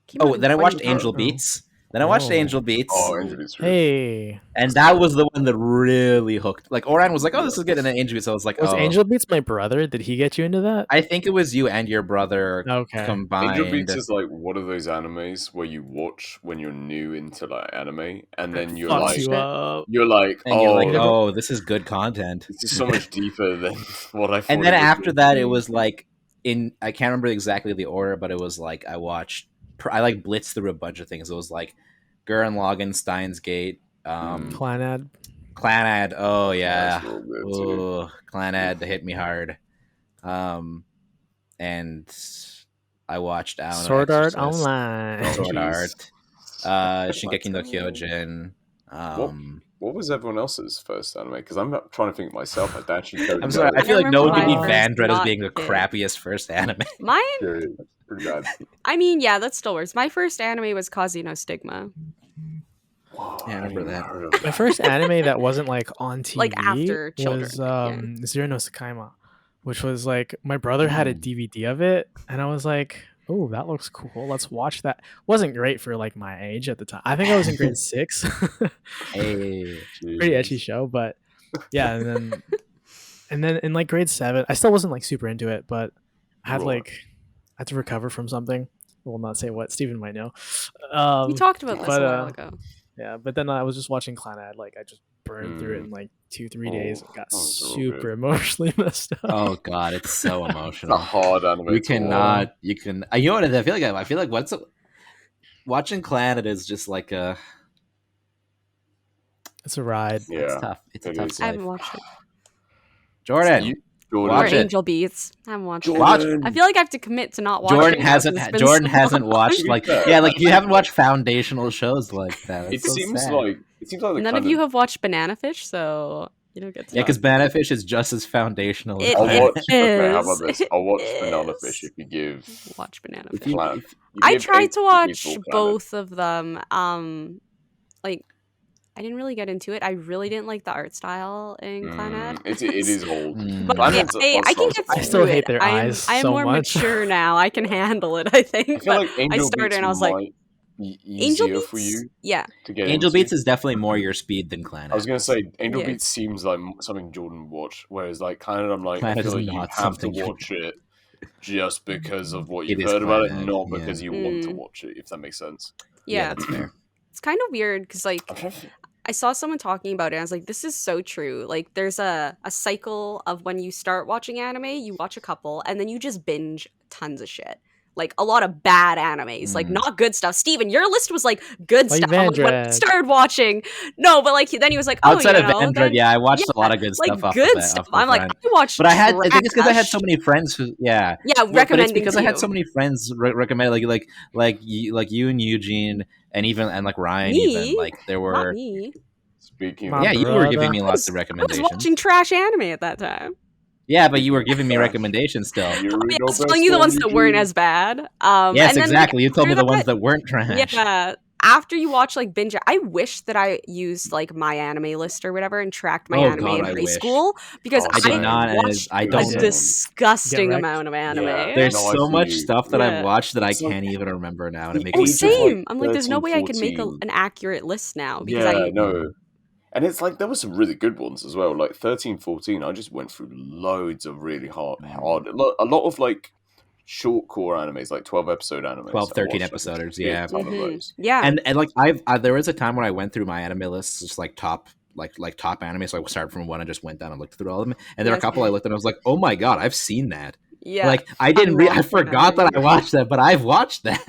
Came out Oh, in then I watched 2010. Angel Beats. Then I watched Oh. Angel Beats. Oh, Angel Beats. Hey, And that was the one that really hooked. Like Oran was like, "Oh, this is good," and then Angel Beats. I was like, was "Oh." Angel Beats my brother? Did he get you into that? I think it was you and your brother Okay. combined. Angel Beats is like one of those animes where you watch when you're new into like anime, and then you're Fucks like, you up. and oh, you're like, "Oh, this is good content." this is so much deeper than what I thought. And then it would after be. that, it was like I can't remember exactly the order, but it was like I like blitzed through a bunch of things. It was like Gurren Lagann, Steins Gate, Clanad. Clanad. Oh yeah, That's real good, too. oh Clanad hit me hard. And I watched Sword Art Exorcist, Online. Oh, Sword jeez. Art, Shingeki no Kyojin. what was everyone else's first anime? Because I'm not trying to think myself. I actually don't I'm know. sorry. I feel like no one could beat remember Van Dread as not being the kid. crappiest first anime. Mine, Pretty bad. I mean, yeah, that still works. My first anime was Kazi no Stigma. Whoa, Yeah, I remember that. heard of My first anime that wasn't like on TV Like, after children, was yeah. Zero no Sakaima, which was like my brother had a DVD of it, and I was like, "Oh, that looks cool. Let's watch that." Wasn't great for like my age at the time. I think I was in grade 6. Hey, Pretty ecchi show, but yeah, and then in like grade 7, I still wasn't like super into it, but I had Right. I had to recover from something. I will not say what. Steven might know. We talked about this but, a while ago. Yeah, but then I was just watching Clannad. Like I just burned through it in like 2-3 days. And got that was real super good. emotionally messed up. oh god, it's so It's a emotional. hard anime. You to watch. cannot. You can. You know what? I feel like watching Clan is just like a. It's a ride. It's Yeah, tough. It's a it tough is. I life. haven't watched it. Jordan, You, Or Watch Jordan, it. Angel Beats. I haven't watched Watch it. it. I feel like I have to commit to not watching. Jordan it hasn't. because it's been Jordan so hasn't long. watched To be like fair, like you haven't watched foundational shows like that. That's It so seems sad. like the None kind of you have watched Banana Fish, so you don't get to. Yeah, because talk. Banana Fish is just as foundational as It I'll Planet. watch. Okay, how about is. this? I'll watch It Banana is. Fish if you give. Watch Banana If Fish. you- Planet. You I give tried eight to people watch Planet. both of them. Like I didn't really get into it. I really didn't like the art style in Clannad. It is old. But Planet's- I can Art get style's I through still it. hate their I am, eyes I am so more much. mature now. I can handle it, I think. I feel But like Angel started Beats and I was like, might be Angel easier Beats? for you Yeah. to get Angel into. Beats is definitely more your speed than Clan. I was gonna say Angel Yeah. Beats seems like something Jordan would watch, whereas like Planet, I'm like, Planet I feel is like you not have to something you- watch it just because of what It you've is heard about it, Planet, not yeah. because you want to Mm. watch it. If that makes sense. Yeah. that's fair. It's kind of weird because like I'm trying to think- I saw someone talking about it and I was like, this is so true. Like there's a cycle of when you start watching anime, you watch a couple and then you just binge tons of shit. Like a lot of bad animes, like not good stuff. Steven, your list was like good Like stuff. I'm like, when I Vandred. started watching, no, but like then he was like, oh, Outside you of know, Vandred, then- yeah, I watched a yeah, lot of good like stuff off good of that. stuff. Off the I'm like, front. I watched, But I think it's because I had trash. so many friends who, yeah, Yeah, but it's recommending because to I had you. so many friends recommend like you and Eugene and like Ryan Me? even like there Not were me. Speaking My of, yeah you were brother. giving me lots of I was recommendations. watching trash anime at that time. Yeah, but you were giving me recommendations still. you're I no was best telling you the friend, ones that weren't Eugene. as bad. Yes, and then, like, exactly. You told me after the ones that- that weren't trash. Yeah. After you watch like binge, I wish that I used like my anime list or whatever and tracked my Oh, anime God, in I high wish. school because Oh, I did I not, and watched I a don't. did. disgusting Get wrecked. amount of anime. Yeah. There's No, I so feel much you. stuff that I've Yeah. watched that I It's like- can't even remember now, and it The makes Oh, me age of, like, same. I'm like, there's no way I could make 13, an accurate list now because Yeah, I no. And it's like there were some really good ones as well. Like 13, 14, I just went through loads of really hard. A lot of like short core animes, like 12-episode animes. 12, I 13 watched, like, a episoders, shit yeah. ton of those. yeah. And like there was a time when I went through my anime lists, just like top anime. So I started from one and just went down and looked through all of them. And there were a Yes. couple I looked at and I was like, oh my god, I've seen that. Yeah. Like I didn't. I watched forgot that. that I watched that, but I've watched that.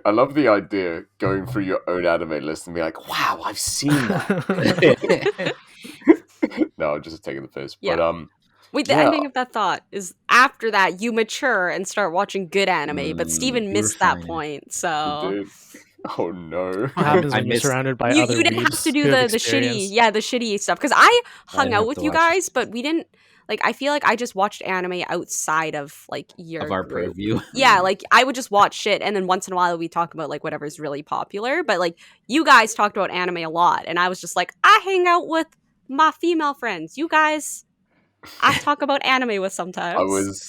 I love the idea going through your own anime list and be like, wow, I've seen that. No, I'm just taking the piss. Yeah. But Wait, the Yeah. ending of that thought is after that you mature and start watching good anime, but Steven you missed that refining. point. So dude, oh no. What happens I when you're missed- surrounded by you other didn't have weebs to do who have the shitty, experience? the shitty stuff because I hung didn't out have with to you watch guys, but we didn't like. I feel like I just watched anime outside of like your of our group. purview. Yeah, like I would just watch shit, and then once in a while we talk about like whatever's really popular. But like you guys talked about anime a lot, and I was just like, I hang out with my female friends. You guys, I talk about anime with sometimes.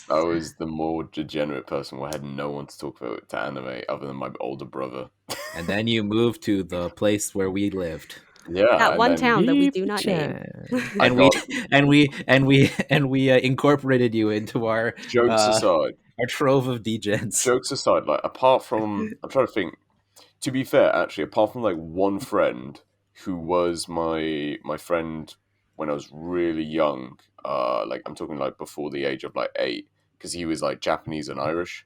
I was the more degenerate person where I had no one to talk about to anime other than my older brother. And then you moved to the place where we lived. Yeah, that and one then town that we do not name. Chan. I And we got- incorporated you into our jokes aside, our trove of degens. jokes aside, like apart from, I'm trying to think. To be fair, actually, apart from like one friend who was my friend when I was really young, like I'm talking like before the age of like 8, because he was like Japanese and Irish.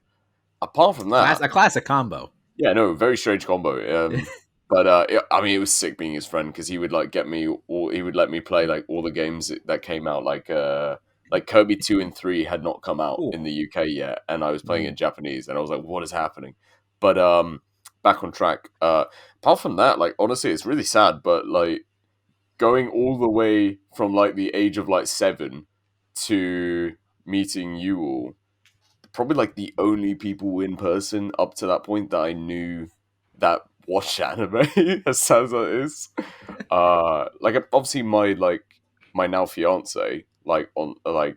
Apart from that, A classic combo. yeah, no, very strange combo. But I mean, it was sick being his friend because he would like get me, or he would let me play like all the games that came out, like Kirby 2 and 3 had not come out Ooh. in the UK yet, and I was playing in Japanese, and I was like, what is happening? But back on track. Apart from that, like honestly, it's really sad, but like going all the way from like the age of like 7 to meeting you all, probably like the only people in person up to that point that I knew that watched anime, as sad as that is. Like obviously my now fiance, like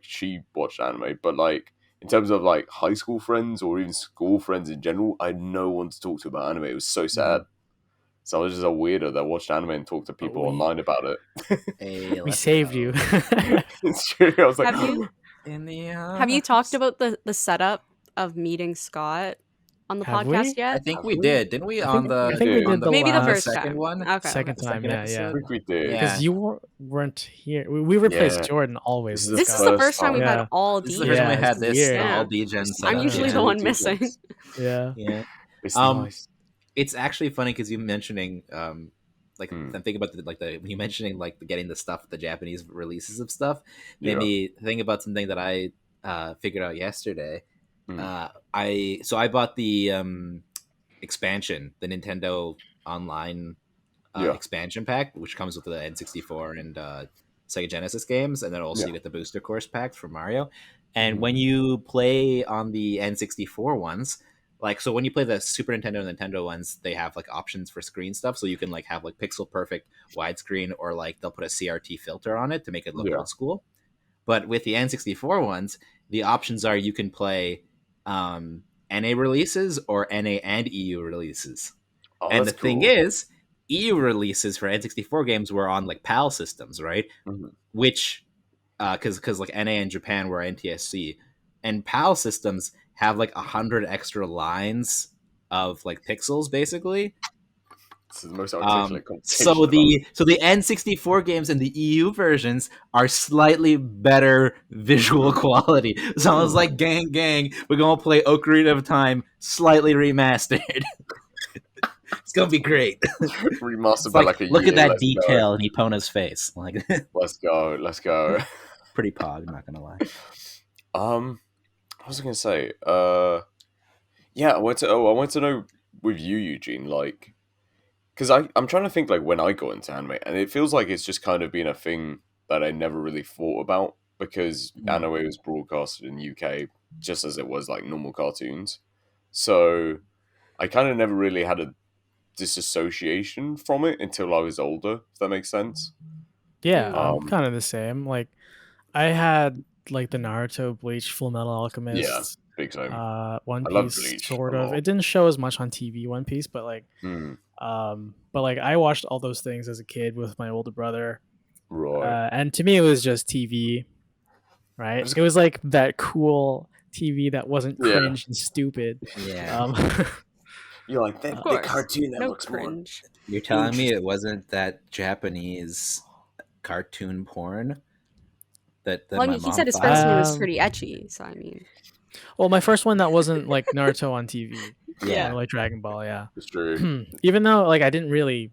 she watched anime, but like in terms of like high school friends or even school friends in general, I had no one to talk to about anime. It was so sad. So I was just a weirdo that watched anime and talked to people online about it. Hey, We saved you. It's true. I was like, Have you talked about the setup of meeting Scott on the Have podcast we? I yet? think we did, didn't we? On the I think we did the Maybe the last first second time. one. Okay. second time. Second Yeah, episode? I yeah. think we did. Yeah. Because you weren't here. We replaced Yeah. Jordan always. This with This is Scott. the first time we've Yeah. had all This is D. the first time we Yeah, had it's this weird. all Degens set I'm up. usually yeah. the one missing. Yeah. Yeah. It's Um, nice. It's actually funny because you mentioning like Hmm. I'm thinking about the when you mentioning like getting the stuff, the Japanese releases of stuff, made Yeah. me think about something that I figured out yesterday. Hmm. I bought the expansion, the Nintendo Online Yeah. expansion pack, which comes with the N64 and Sega Genesis games, and then also Yeah. you get the booster course pack for Mario. And when you play on the N64 ones, like so when you play the Super Nintendo and Nintendo ones, they have like options for screen stuff, so you can like have like pixel perfect widescreen, or like they'll put a CRT filter on it to make it look Yeah. old school. But with the N64 ones, the options are you can play NA releases or NA and EU releases. Oh, And the that's thing cool. is, EU releases for N64 games were on like PAL systems, right? Mhm. Which, because like NA in Japan were NTSC, and PAL systems have like 100 extra lines of like pixels, basically. This is the most articulate conversation. So the N64 games and the EU versions are slightly better visual quality. So I was like, gang, we're gonna play Ocarina of Time slightly remastered. It's gonna be great. remastered It's by like, like a look year. at that Let's detail in Epona's face. Like, Let's go. pretty pog, not gonna lie. What was I gonna say? Yeah, I wanted to know with you, Eugene, like, because I'm trying to think like when I got into anime, and it feels like it's just kind of been a thing that I never really thought about because anime was broadcasted in UK just as it was like normal cartoons, so I kind of never really had a disassociation from it until I was older. If that makes sense. Yeah, I'm Um, kind of the same. Like, I had like the Naruto, Bleach, Full Metal Alchemist, big time. One I love Piece, Bleach sort a of. lot. It didn't show as much on TV, One Piece, but like, Mm, but like I watched all those things as a kid with my older brother, right. and to me it was just TV, right? It was like that cool TV that wasn't Yeah. cringe and stupid. Yeah. You're like the Of course. cartoon that No looks more. cringe. You're telling me it wasn't that Japanese cartoon porn that Well, I my mean, he mom said his thought? first one was Um, pretty etchy, so I mean, Well, my first one that wasn't like Naruto on TV, Yeah. or like Dragon Ball, yeah. It's true. Even though like I didn't really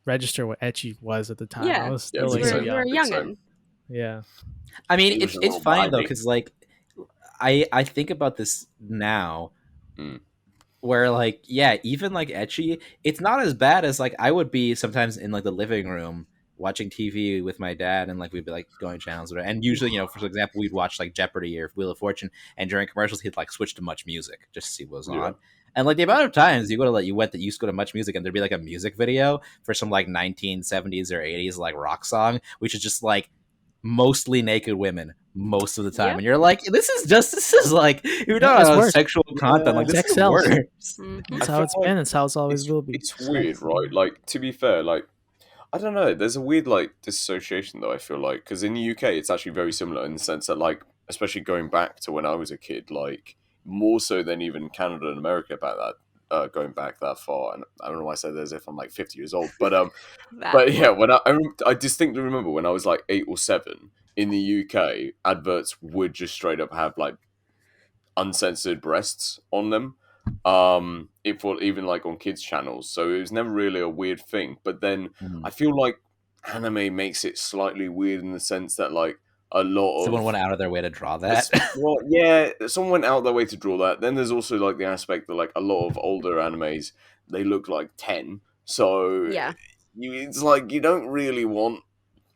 register what ecchi was at the time, yeah, I was Yeah, still big like so time. you were a young. Big time. youngin. Yeah. I mean, He was a it's little funny though, baby. because like I think about this now, Mm. where like yeah, even like etchy, it's not as bad as like I would be sometimes in like the living room watching TV with my dad, and like we'd be like going channels, and usually for example we'd watch like Jeopardy or Wheel of Fortune, and during commercials he'd like switch to Much Music just to see what was Yeah. on. And like the amount of times you used to go to Much Music and there'd be like a music video for some like 1970s or 80s like rock song, which is just like mostly naked women most of the time, Yep. and you're like, this is like you're Yeah, not it's on worse. sexual content, like this Sex is sells. worse. Mhm. That's I how feel it's like been. It's how it's always will be. It's weird, right? Like, to be fair, like, I don't know. There's a weird, like, dissociation, though, I feel like. Because in the UK, it's actually very similar in the sense that, like, especially going back to when I was a kid, like, more so than even Canada and America about that, going back that far. And I don't know why I said that as if I'm, like, 50 years old. But, That but yeah, when I distinctly remember when I was, like, 8 or 7, in the UK, adverts would just straight up have, like, uncensored breasts on them, if even like on kids channels, so it was never really a weird thing. But then I feel like anime makes it slightly weird in the sense that like a lot Someone of went out of their way to draw that. well, yeah, someone went out of their way to draw that. Then there's also like the aspect that like a lot of older animes, they look like 10, so Yeah. it's like you don't really want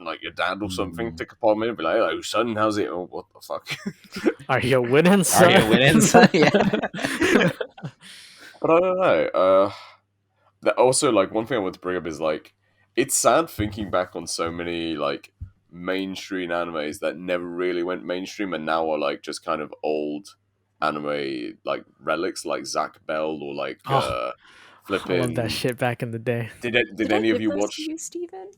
like your dad or something to come in and be like, "Hello, son, how's it?" Oh, what the fuck? Are you winning, son? Are you winning, son? Yeah. But I don't know. That also, like, one thing I want to bring up is like, it's sad thinking back on so many like mainstream animes that never really went mainstream and now are like just kind of old anime like relics, like Zack Bell or like I flipping. love that shit back in the day. Did any of you watch? You, Steven?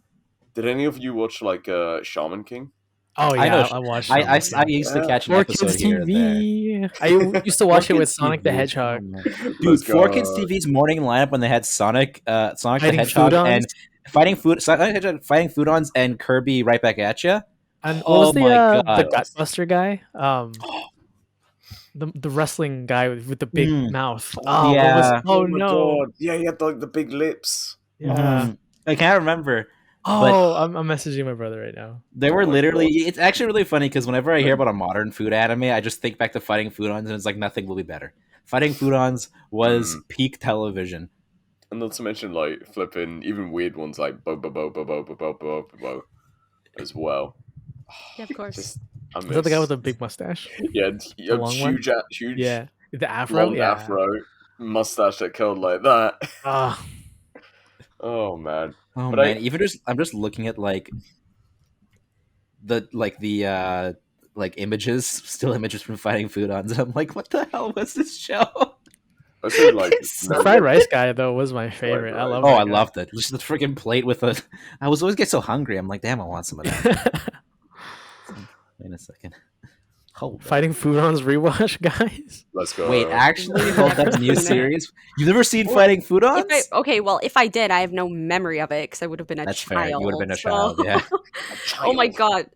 Did any of you watch like Shaman King? Oh yeah, I know. I watched. I Shaman King. used to catch an Four episode Kids here and there. TV. I used to watch it with Sonic the Hedgehog. Dude, Let's 4Kids go. TV's morning lineup when they had Sonic the Fighting Hedgehog Foodons? and fighting Foodons and Kirby right back at you. And what Oh was the my God. Gutbuster guy? The wrestling guy with the big mouth. Oh, Yeah. oh my no. God. Yeah, he had like the big lips. Yeah. I can't remember. Oh, I'm messaging my brother right now. They were my literally. God. It's actually really funny because whenever I hear about a modern food anime, I just think back to Fighting Foodons, and it's like nothing will be better. Fighting Foodons was peak television. And not to mention like flipping even weird ones like Bo Bo Bo Bo Bo Bo Bo Bo Bo as well. Yeah, of course. Just, Is that the guy with the big mustache? yeah, long huge, huge, Yeah, the afro. long Yeah. afro, mustache that curled like that. Ah, Oh man. Oh But man, I'm just looking at like the images, still images from Fighting Foodons, and I'm like, what the hell was this show? I say like the fried rice guy though was my favorite. I rice. love. Oh, that I guy. loved it. Just the freaking plate with a. I was always get so hungry. I'm like, damn, I want some of that. Wait a second. Hold up. Fighting Foodons rewatch, guys. Let's go. Wait, actually, hold that new series. You've never seen Fighting Foodons? If I did, I have no memory of it because I would have been a That's child. fair. You would have been a so- child, yeah. Oh my god!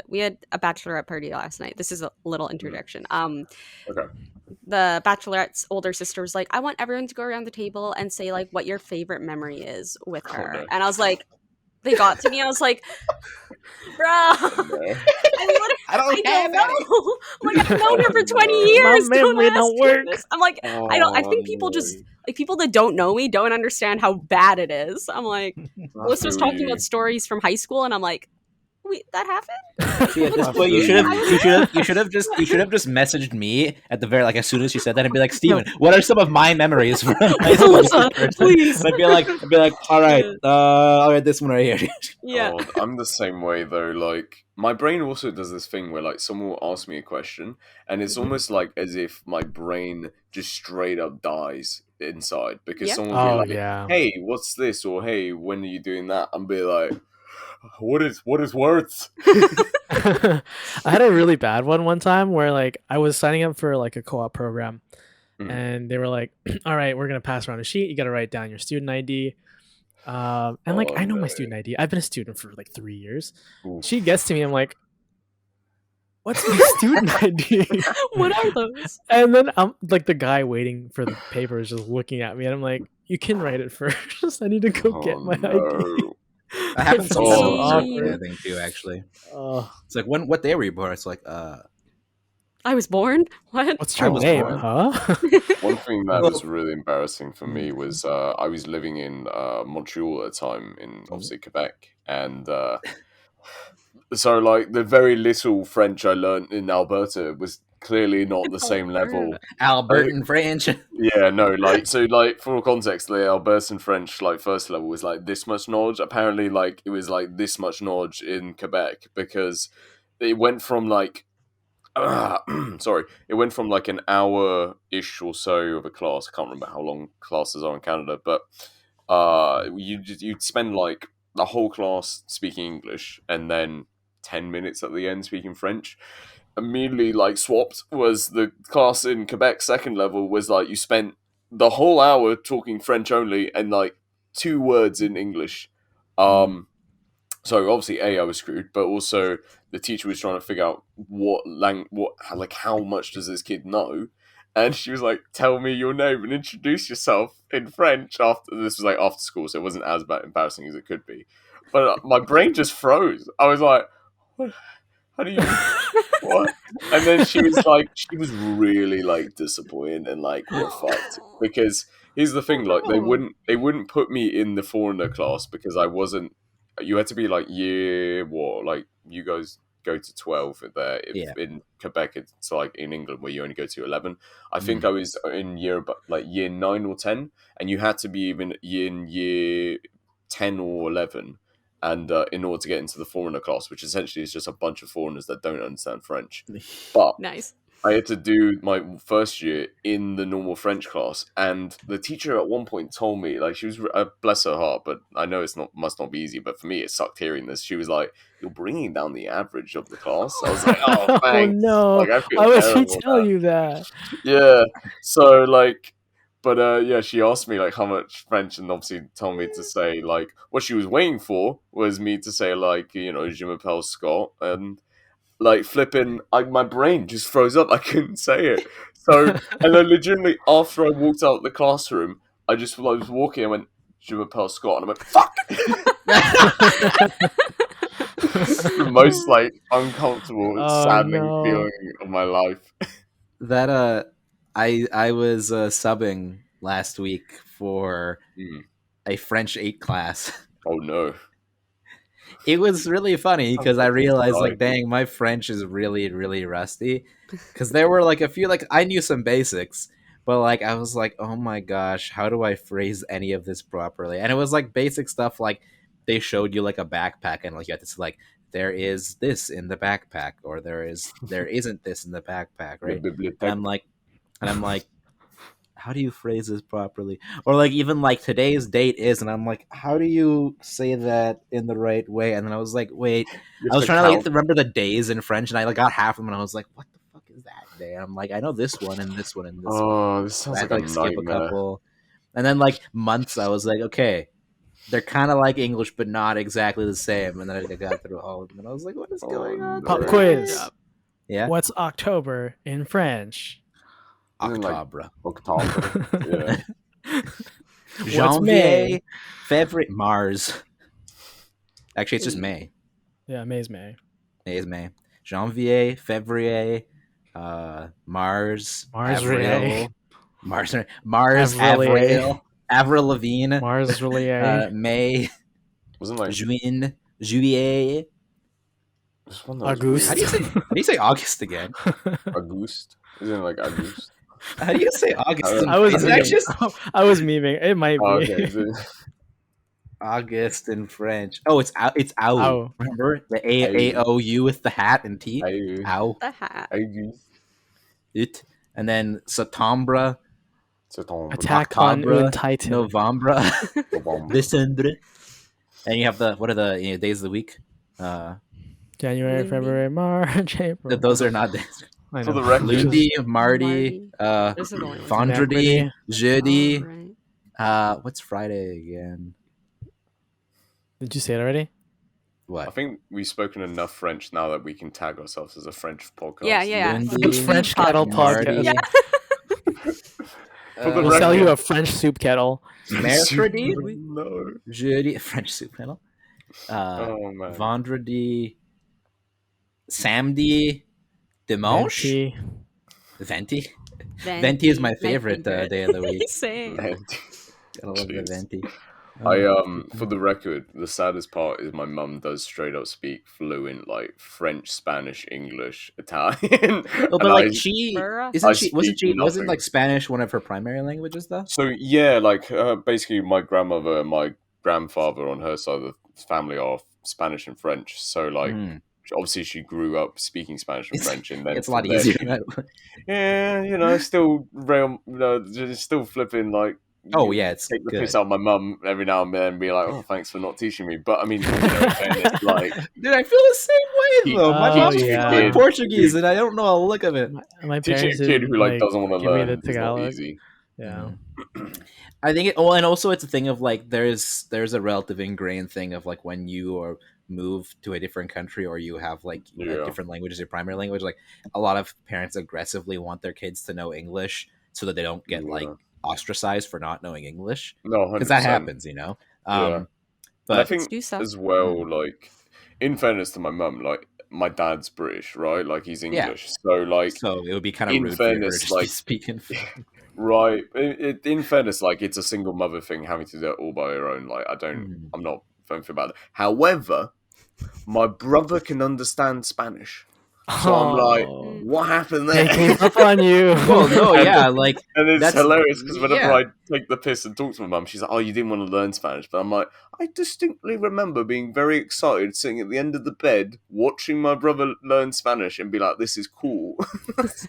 We had a bachelorette party last night. This is a little interjection. Okay. The bachelorette's older sister was like, "I want everyone to go around the table and say like what your favorite memory is with her." no. And I was like, they got to me. I was like, "Bro, I don't know. I'm like, I've known her for 20 years. My memory don't ask me work. this." I'm like, I think people just like people that don't know me don't understand how bad it is. I'm like, Melissa was talking about stories from high school, and I'm like, wait, that happened? See, at this point, you should have just messaged me at the very as soon as she said that and be like, Steven, what are some of my memories from high school? Melissa, please. And I'd be like, all right, this one right here. Yeah. Oh, I'm the same way though. Like my brain also does this thing where like someone will ask me a question, and it's almost like as if my brain just straight up dies inside because Yeah. someone will be like, yeah. "Hey, what's this?" or "Hey, when are you doing that?" and be like, What is words? I had a really bad one time where like I was signing up for like a co-op program, and they were like, "All right, we're gonna pass around a sheet. You got to write down your student ID." And like I know my student ID. I've been a student for like 3 years. She gets to me. I'm like, "What's my student ID? What are those?" And then I'm like the guy waiting for the paper is just looking at me, and I'm like, "You can write it first. I need to go get my ID." That happens So sometimes. awkward. I think too. Actually, Oh, it's like what day were you born? It's like I was born. What? what's I your was name, born. huh? One thing that was really embarrassing for me was I was living in Montreal at the time, in obviously Quebec, and so like the very little French I learned in Alberta was clearly not the same level. Albertan French. Yeah, no, like so, like for context, the Albertan French like first level was like this much knowledge. Apparently, like it was like this much knowledge in Quebec because it went from like sorry, it went from like an hour ish or so of a class. I can't remember how long classes are in Canada, but you'd spend like the whole class speaking English and then 10 minutes at the end speaking French. Immediately like swapped was the class in Quebec second level was like you spent the whole hour talking French only and like 2 words in English. So obviously I was screwed, but also the teacher was trying to figure out how much does this kid know, and she was like, "Tell me your name and introduce yourself in French." After this was like after school, so it wasn't as embarrassing as it could be, but my brain just froze. I was like, "What? How do you?" What? And then she was really like disappointed and like we're fucked because here's the thing, like they wouldn't put me in the foreigner class because I wasn't you had to be like like you guys go to 12 there. Yeah. In Quebec, it's like in England where you only go to 11. I think Mm. I was in year 9 or 10, and you had to be even in year 10 or 11, and in order to get into the foreigner class, which essentially is just a bunch of foreigners that don't understand French. But Nice. I had to do my first year in the normal French class, and the teacher at one point told me, like, she was bless her heart, but I know must not be easy. But for me, it sucked hearing this. She was like, "You're bringing down the average of the class." I was like, "Oh, Oh thanks." no! Like, I feel Why would she terrible tell now. you that? Yeah. So like, but yeah, she asked me like how much French, and obviously told me to say like what she was waiting for was me to say like je m'appelle Scott, and like flipping, my brain just froze up. I couldn't say it. So, and then legitimately after I walked out of the classroom, I was walking. I went, "Je m'appelle Scott," and I went, "Fuck." The most like uncomfortable, Oh, saddening no. feeling of my life. That I was subbing last week for a French 8 class. Oh no. It was really funny because I realized, like, Right. dang, my French is really, really rusty. Because there were like a few, like, I knew some basics, but like I was like, oh my gosh, how do I phrase any of this properly? And it was like basic stuff, like they showed you like a backpack, and like you had to say like, there is this in the backpack, or there isn't this in the backpack, right? And I'm like, how do you phrase this properly? Or like even like today's date is, and I'm like, how do you say that in the right way? And then I was like, wait, I was trying to like remember the days in French, and I like got half of them, and I was like, what the fuck is that day? And I'm like, I know this one and this one and this one. Oh, this sounds I had like to a skip a nightmare. couple, and then like months, I was like, okay, they're kind of like English, but not exactly the same. And then I got through all of them, and I was like, what is going on? Pop no. quiz. Yeah, What's October in French? Isn't it, like, October, October. Yeah. What's May? Janvier, February, Mars. Actually, it's just May. Yeah, May's May. May is May. Janvier, February, Mars, Mars-ray. Mars, Avril-ray. Avril Lavigne, Mars really. May, Wasn't like Juin, Juillet. this one that was August. weird. How do you say August again? August? Isn't it like August? How do you say August? I was Is it actually I was memeing. It might be. Oh, okay. Is it? August in French? Oh, it's out. It's ow. Ow. Remember the A-O-U with the hat and T? Ow. The hat. August. It. And then Septembre, September. Attack on October, un Titan. November, November. December. And you have what are the days of the week? January, Lundi. February, March, April. Those are not days. I For know. the record, Lundi, Mardi, This is annoying. Vendredi, Mercredi. Jeudi. Right. What's Friday again? Did you say it already? I What? think we've spoken enough French now that we can tag ourselves as a French podcast. Yeah. Lundi, It's French Kettle Mardi, podcast. Yeah. For the We'll sell record. you a French soup kettle. Mercredi, No. Jeudi, French soup kettle. Oh man. Vendredi, Samedi, Dimanche, Venti. Venti. Venti is my favorite favorite. day of the week. Same. Man. Gotta love the Jeez. Venti. For the record, the saddest part is my mum does straight up speak fluent like French, Spanish, English, Italian. Oh, but And like I- she I wasn't like Spanish one of her primary languages though? So yeah, like basically my grandmother and my grandfather on her side of the family are Spanish and French. So like obviously she grew up speaking Spanish and French, and then It's a lot from there easier. yeah, still still flipping like. Oh yeah, it's Take the good. piss out of my mum every now and then and be like, "Oh, thanks for not teaching me." But I mean, in fairness, like, Dude, I feel the same way though. My Oh, mom teaching speaks yeah. like Portuguese, and I don't know a lick of it. My teaching parents a kid didn't, who like doesn't want to give me learn the is not Tagalog. easy. Yeah. I think and also it's a thing of like there's a relative ingrained thing of like when you move to a different country or you have like a different language as your primary language, like a lot of parents aggressively want their kids to know English so that they don't get like ostracized for not knowing English. No, because that happens, you know. But But I think as well, like, in fairness to my mum, like, my dad's British, right? Like, he's English, so like, so it would be kind of in rude for her fairness, to just be speaking. Right. In fairness, like, it's a single mother thing having to do it all by her own. Like, I'm not anything about it. However, my brother can understand Spanish. So I'm like, Oh. what happened They there? gave up on you. Well, no, yeah, like And it's that's hilarious because whenever yeah. I take the piss and talk to my mum, she's like, "Oh, you didn't want to learn Spanish," but I'm like, I distinctly remember being very excited, sitting at the end of the bed, watching my brother learn Spanish, and be like, "This is cool."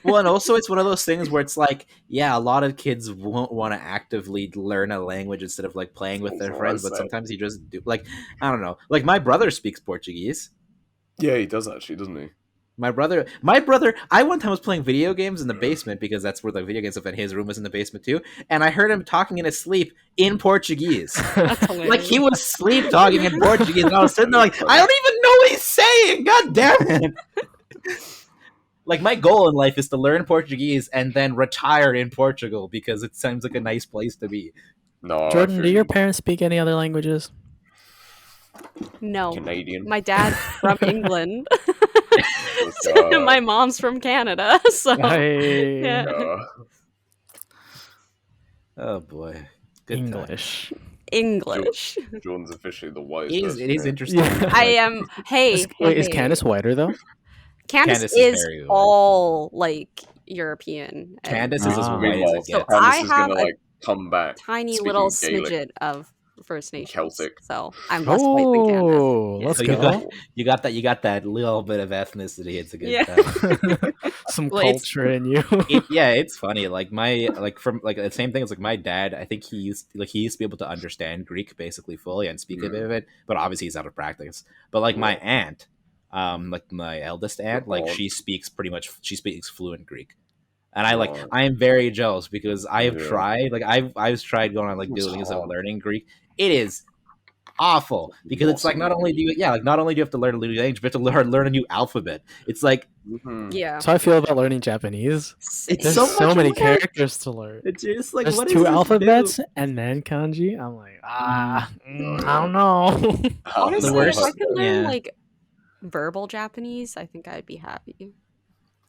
Well, and also it's one of those things where it's like, yeah, a lot of kids won't want to actively learn a language instead of like playing with their That's what friends, I but said. sometimes you just do. Like, I don't know. Like my brother speaks Portuguese. Yeah, he does actually, doesn't he? My brother, I one time was playing video games in the basement because that's where the video games stuff, and his room was in the basement too. And I heard him talking in his sleep in Portuguese. That's hilarious. Like he was sleep talking in Portuguese, and I was sitting there like, I don't even know what he's saying. God damn it! Like my goal in life is to learn Portuguese and then retire in Portugal because it seems like a nice place to be. No, Jordan, do your parents speak any other languages? No. Canadian? My dad's from England. Uh, And my mom's from Canada. So Hey. yeah. Oh boy, good English. English. Jordan's officially the whitest It is, person it is here. interesting. Yeah. I am. Hey, Wait, is hey. Candace whiter though? Candace Candace is is very white. all like European. and Candace is as Ah. white as Meanwhile, it So gets. I Candace is have gonna a like come back. tiny speaking little Gaelic. smidget of First Nations. Celtic. So I'm less white than Candace. Oh, Yeah. let's So go. you got that little bit of ethnicity. It's a good Yeah. time. Some Well, it's- culture in you. Yeah, it's funny. Like from the same thing as like my dad. I think he used to be able to understand Greek basically fully and speak a bit of it, but obviously he's out of practice. But like my aunt, like my eldest aunt, like she speaks fluent Greek. And I am very jealous because I have tried, like I've tried going on like Duolingo and learning Greek. It is awful because it's like not only do you have to learn a new language, but you have to learn a new alphabet. It's like Yeah. So I feel about learning Japanese. it's There's so so much many work. characters to learn. It's just like There's what is 2 this alphabets new? and then kanji. I'm like, I don't know. Honestly, worst- if I could learn yeah. like verbal Japanese, I think I'd be happy.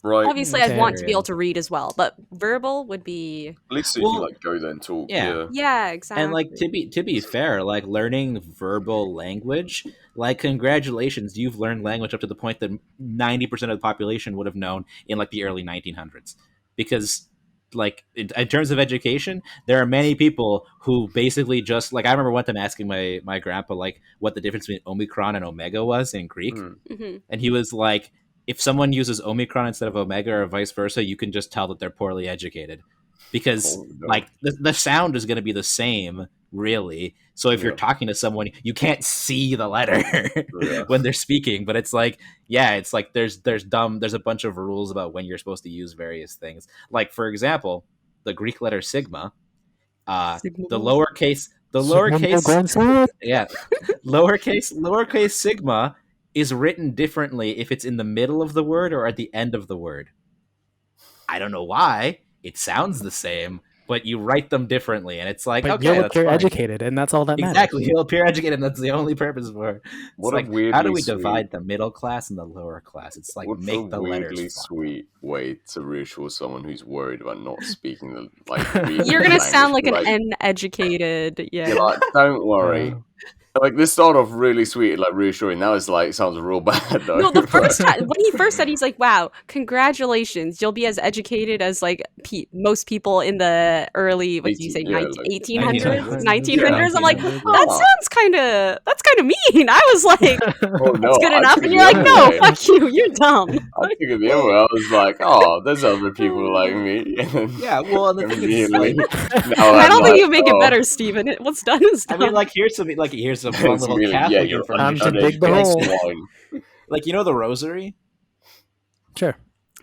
Right. Obviously, I'd want to be Same. able to read as well, but verbal would be. At least so you Well, can like go there and talk. yeah. Yeah. Yeah, exactly. And like to be fair, like learning verbal language, like congratulations, you've learned language up to the point that 90% of the population would have known in like the early 1900s, because like in terms of education, there are many people who basically just like I remember one time asking my grandpa like what the difference between Omicron and Omega was in Greek, hmm and he was like, if someone uses Omicron instead of Omega or vice versa, you can just tell that they're poorly educated because Oh, no. like the sound is going to be the same really. So if you're Yeah. talking to someone, you can't see the letter Yeah. when they're speaking, but it's like, yeah, it's like there's a bunch of rules about when you're supposed to use various things. Like for example, the Greek letter sigma, the lowercase yeah, lowercase sigma is written differently if it's in the middle of the word or at the end of the word. I don't know why. It sounds the same, but you write them differently, and it's like, But okay, you'll that's appear fine. educated, and that's all that matters. Exactly, you'll appear educated, and that's the only purpose for it. It's What a like, how do weirdly we sweet- divide the middle class and the lower class? It's like What's a make the weirdly letters fun. sweet way to reassure someone who's worried about not speaking the like? reading You're the gonna sound like language, an uneducated. Yeah. You're like, don't worry. Yeah. Like this started off really sweet, and, like reassuring. Now it's like sounds real bad though. No, the first time when he first said, he's like, "Wow, congratulations! You'll be as educated as like most people in the early what do you say, 1800s, 1900s." I'm like, that's kind of mean. I was like, Oh no, "That's good I enough," took and it you're the like, other "No, way. fuck you, you're dumb." I took it the other way. I was like, oh, there's other people like me. Yeah, well, and the thing is, Immediately, like, now I I'm don't think like, you make it oh, better, Steven. What's done is I done. mean, like here's some fun it's little really- Catholic yeah, you're Time to information. dig the hole. wine. Like you know the rosary. Sure.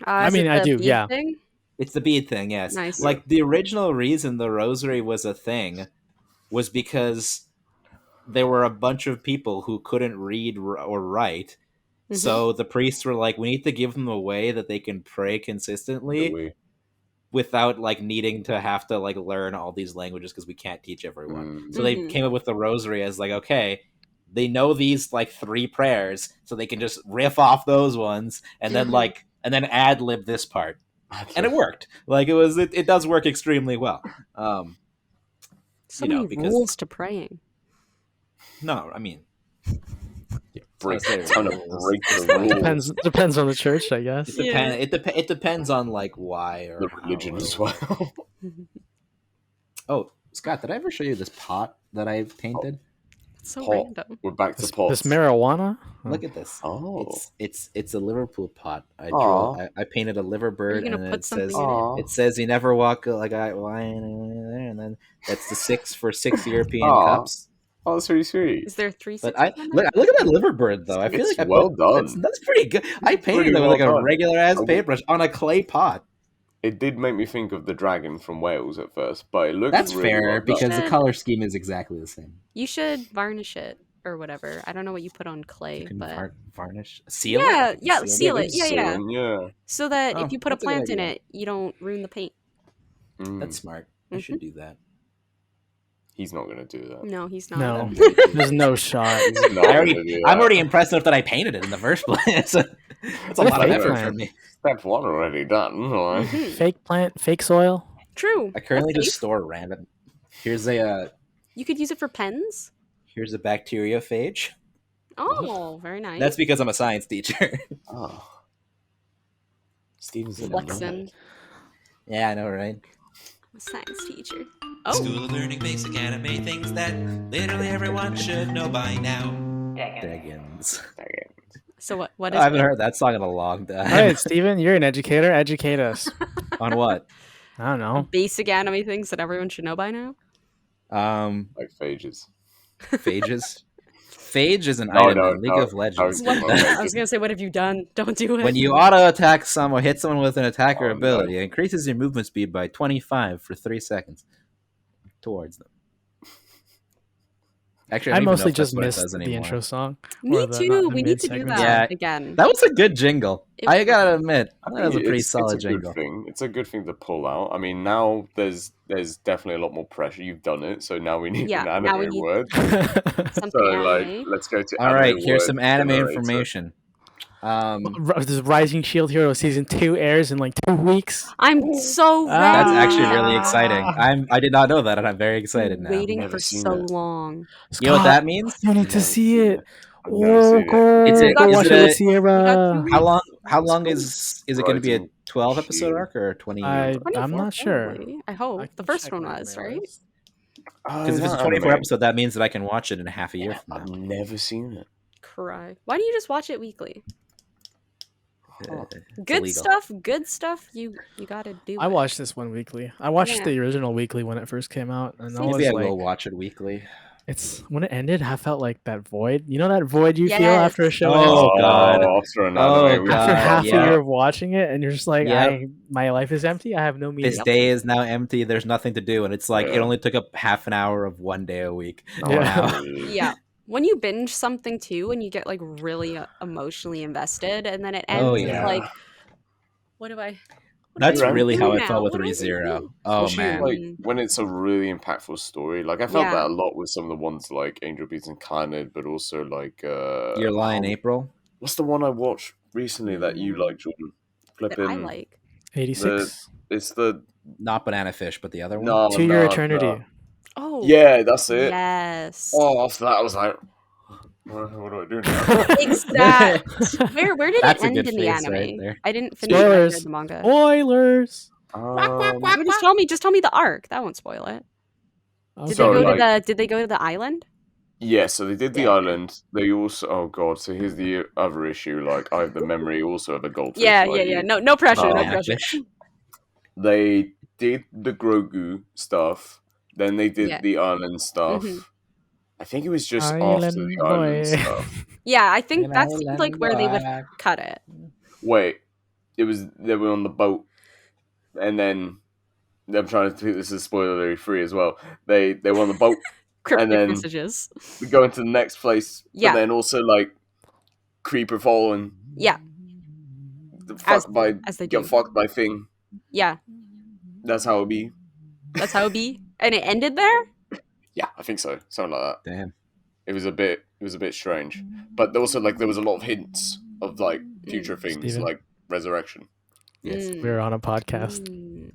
I mean, I do, yeah. Thing? It's the bead thing, yes. Nice. Like the original reason the rosary was a thing was because there were a bunch of people who couldn't read or write. Mhm. So the priests were like, we need to give them a way that they can pray consistently without like needing to have to like learn all these languages because we can't teach everyone. So they Mhm. came up with the rosary as like, okay, they know these like 3 prayers, so they can just riff off those ones and then Mhm. ad lib this part. And it worked. Like it does work extremely well. So you know, many because- rules to praying. No, I mean, break I was gonna say rules. the rules. Depends on the church, I guess. It depends on like why or The how religion or- as well. Oh, Scott, did I ever show you this pot that I painted? It's so Pot. random. We're back to This pots. marijuana? Look at this. Oh. It's a Liverpool pot. I Aw. drew. I painted a liver Are you bird, gonna and put it something says in it? Aw. it says you never walk like I there, and then that's the 6 for 6 European Aw. cups. Oh, that's really sweet. Is there 3 But sixes I on look, there? look at that liver bird though. I feel It's like I well put, done. That's pretty good. I painted pretty it with well like a done. regular ass I would- paintbrush on a clay pot. It did make me think of the dragon from Wales at first, but it looks That's really fair well done. because the should- color scheme is exactly the same. You should varnish it or whatever. I don't know what you put on clay, You can but varnish, seal yeah, it. yeah, seal it. Yeah, yeah. Excellent, yeah. So that Oh, if you put a that's a good plant in idea. it, you don't ruin the paint. Mm. That's smart. I should do that. He's not going to do that. No, he's not. No. That's There's no shot. He's not gonna do I'm that. already impressed enough that I painted it in the first place. That's a What a lot of fake effort plant. from me. Step one already done. Right? Mhm. Fake plant, fake soil. True. I currently That's just safe. store random. Here's a You could use it for pens. here's a bacteriophage. Oh, very nice. That's because I'm a science teacher. Oh. Steven's in Flexing. Yeah, I know, right? I'm a science teacher. Oh, School of Learning Basic Anime, things that literally everyone should know by now. Degens. so what I is haven't it? heard that song in a long time. All right, Steven, you're an educator. Educate us. On what? I don't know. Basic anime things that everyone should know by now? Like phages. Phages. Phage is an No, item no, in League no, of Legends. no, What? I was gonna say, what have you done? Don't do it. When you auto attack someone, hit someone with an attack or Oh, no. ability, it increases your movement speed by 25 for 3 seconds towards them. Actually, I I don't even know mostly if that's just what it missed does the anymore. intro song. Me or the- too. not the We need to do mid-segment. that Yeah. again. That was a good jingle. It I was- gotta admit, that was a pretty It's solid a good jingle. thing. It's a good thing to pull out. I mean, now there's definitely a lot more pressure. You've done it, so now we need Yeah, an now we anime need- word. Something So, anime. like, let's go to All anime right, here's word some anime generator. information. This Rising Shield Hero season 2 airs in like 2 weeks. I'm so ready. That's Ah. actually really exciting. I did not know that, and I'm very excited now. Waiting Never for seen so it. long. You know what Scott, that means? You need to Never see seen it. I've never Oh, seen it. go, Is it- go is watch it it a- with Sierra. We How long? How It's long called is it going to be a Rising 12 episode Shield. arc or a 20? I'm 24, not sure. probably. I hope. I The can first check one my was, email right? list. Because if it's a that 24 anime? episode, that means that I can watch it in a half a year from I've now. never seen it. Cry. Why don't you just watch it weekly? It's Good illegal. stuff. Good stuff. You gotta do. I it. watched this one weekly. I watched Yeah. the original weekly when it first came out, and I was Maybe I like, will watch it weekly. it's when it ended. I felt like that void. You know that void you feel Yes. after a show Oh, ends. God. After an Oh, anime, we- God. After half yeah. a year of watching it, and you're just like, Yep. my life is empty. I have no meaning. This day is now empty. There's nothing to do, and it's like it Yeah. only took up half an hour of one day a week. Oh, Yeah. Wow. Yeah. When you binge something too, and you get like really emotionally invested, and then it ends Oh, with yeah. like, what do I? That's Right. really how I now? felt with What do I ReZero. do? Oh Especially, man, like when it's a really impactful story. Like I felt Yeah. that a lot with some of the ones like Angel Beats and Carnage, but also like Your Lie in April. What's the one I watched recently that you like, Jordan? That Flipping. I like. 86. It's the Not Banana Fish, but the other one. no, To Your no, Eternity. no. Oh. Yeah, that's it. Yes. Oh, after that I was like, what do I do now? Exact. Where did That's it a end good in the face anime? right there. I didn't finish it. I Spoilers. read the manga. Spoilers. No, just tell me the arc. That won't spoil it. Did So, they go like- to the Did they go to the island? Yeah, so they did the Yeah. island. They also, oh god, so here's the other issue. Like, I have the memory also of a goldfish. Yeah, like yeah. you. No pressure. Oh, No Banana pressure. Fish. They did the Grogu stuff. Then they did Yeah. the island stuff. Mhm. I think it was just after Island the boy. island stuff. Yeah, I think that seemed like where they would cut it. Wait, they were on the boat, and then I'm trying to think this is spoiler free as well. They were on the boat. Cryptic then- messages. We go into the next place, Yeah. but then also like creeper falling. Yeah, The As- fuck by as they get do. fucked by thing. yeah. That's how it be. That's how it be. And it ended there. Yeah, I think so. Something like that. Damn. It was a bit strange, but also like there was a lot of hints of like future things, Steven? like resurrection. Yes. Mm. We're on a podcast. Mm.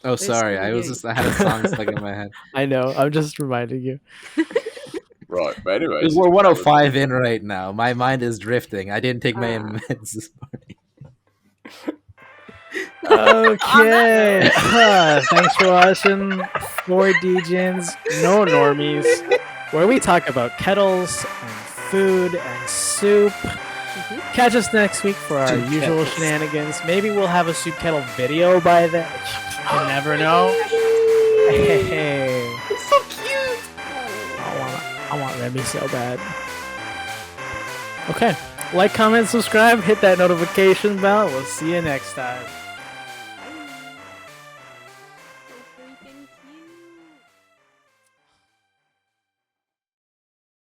Oh, sorry. I had a song stuck in my head. I know. I'm just reminding you. Right, but anyways, We're 105 in right now. My mind is drifting. I didn't take my meds this morning. Okay. Thanks for watching 4 Degens, No Normies, where we talk about kettles and food and soup. Catch us next week for our usual shenanigans. Maybe we'll have a Soup Kettle video by then. You never know. Hey. It's so cute. I want Remy so bad. Okay. Like, comment, subscribe, hit that notification bell. We'll see you next time.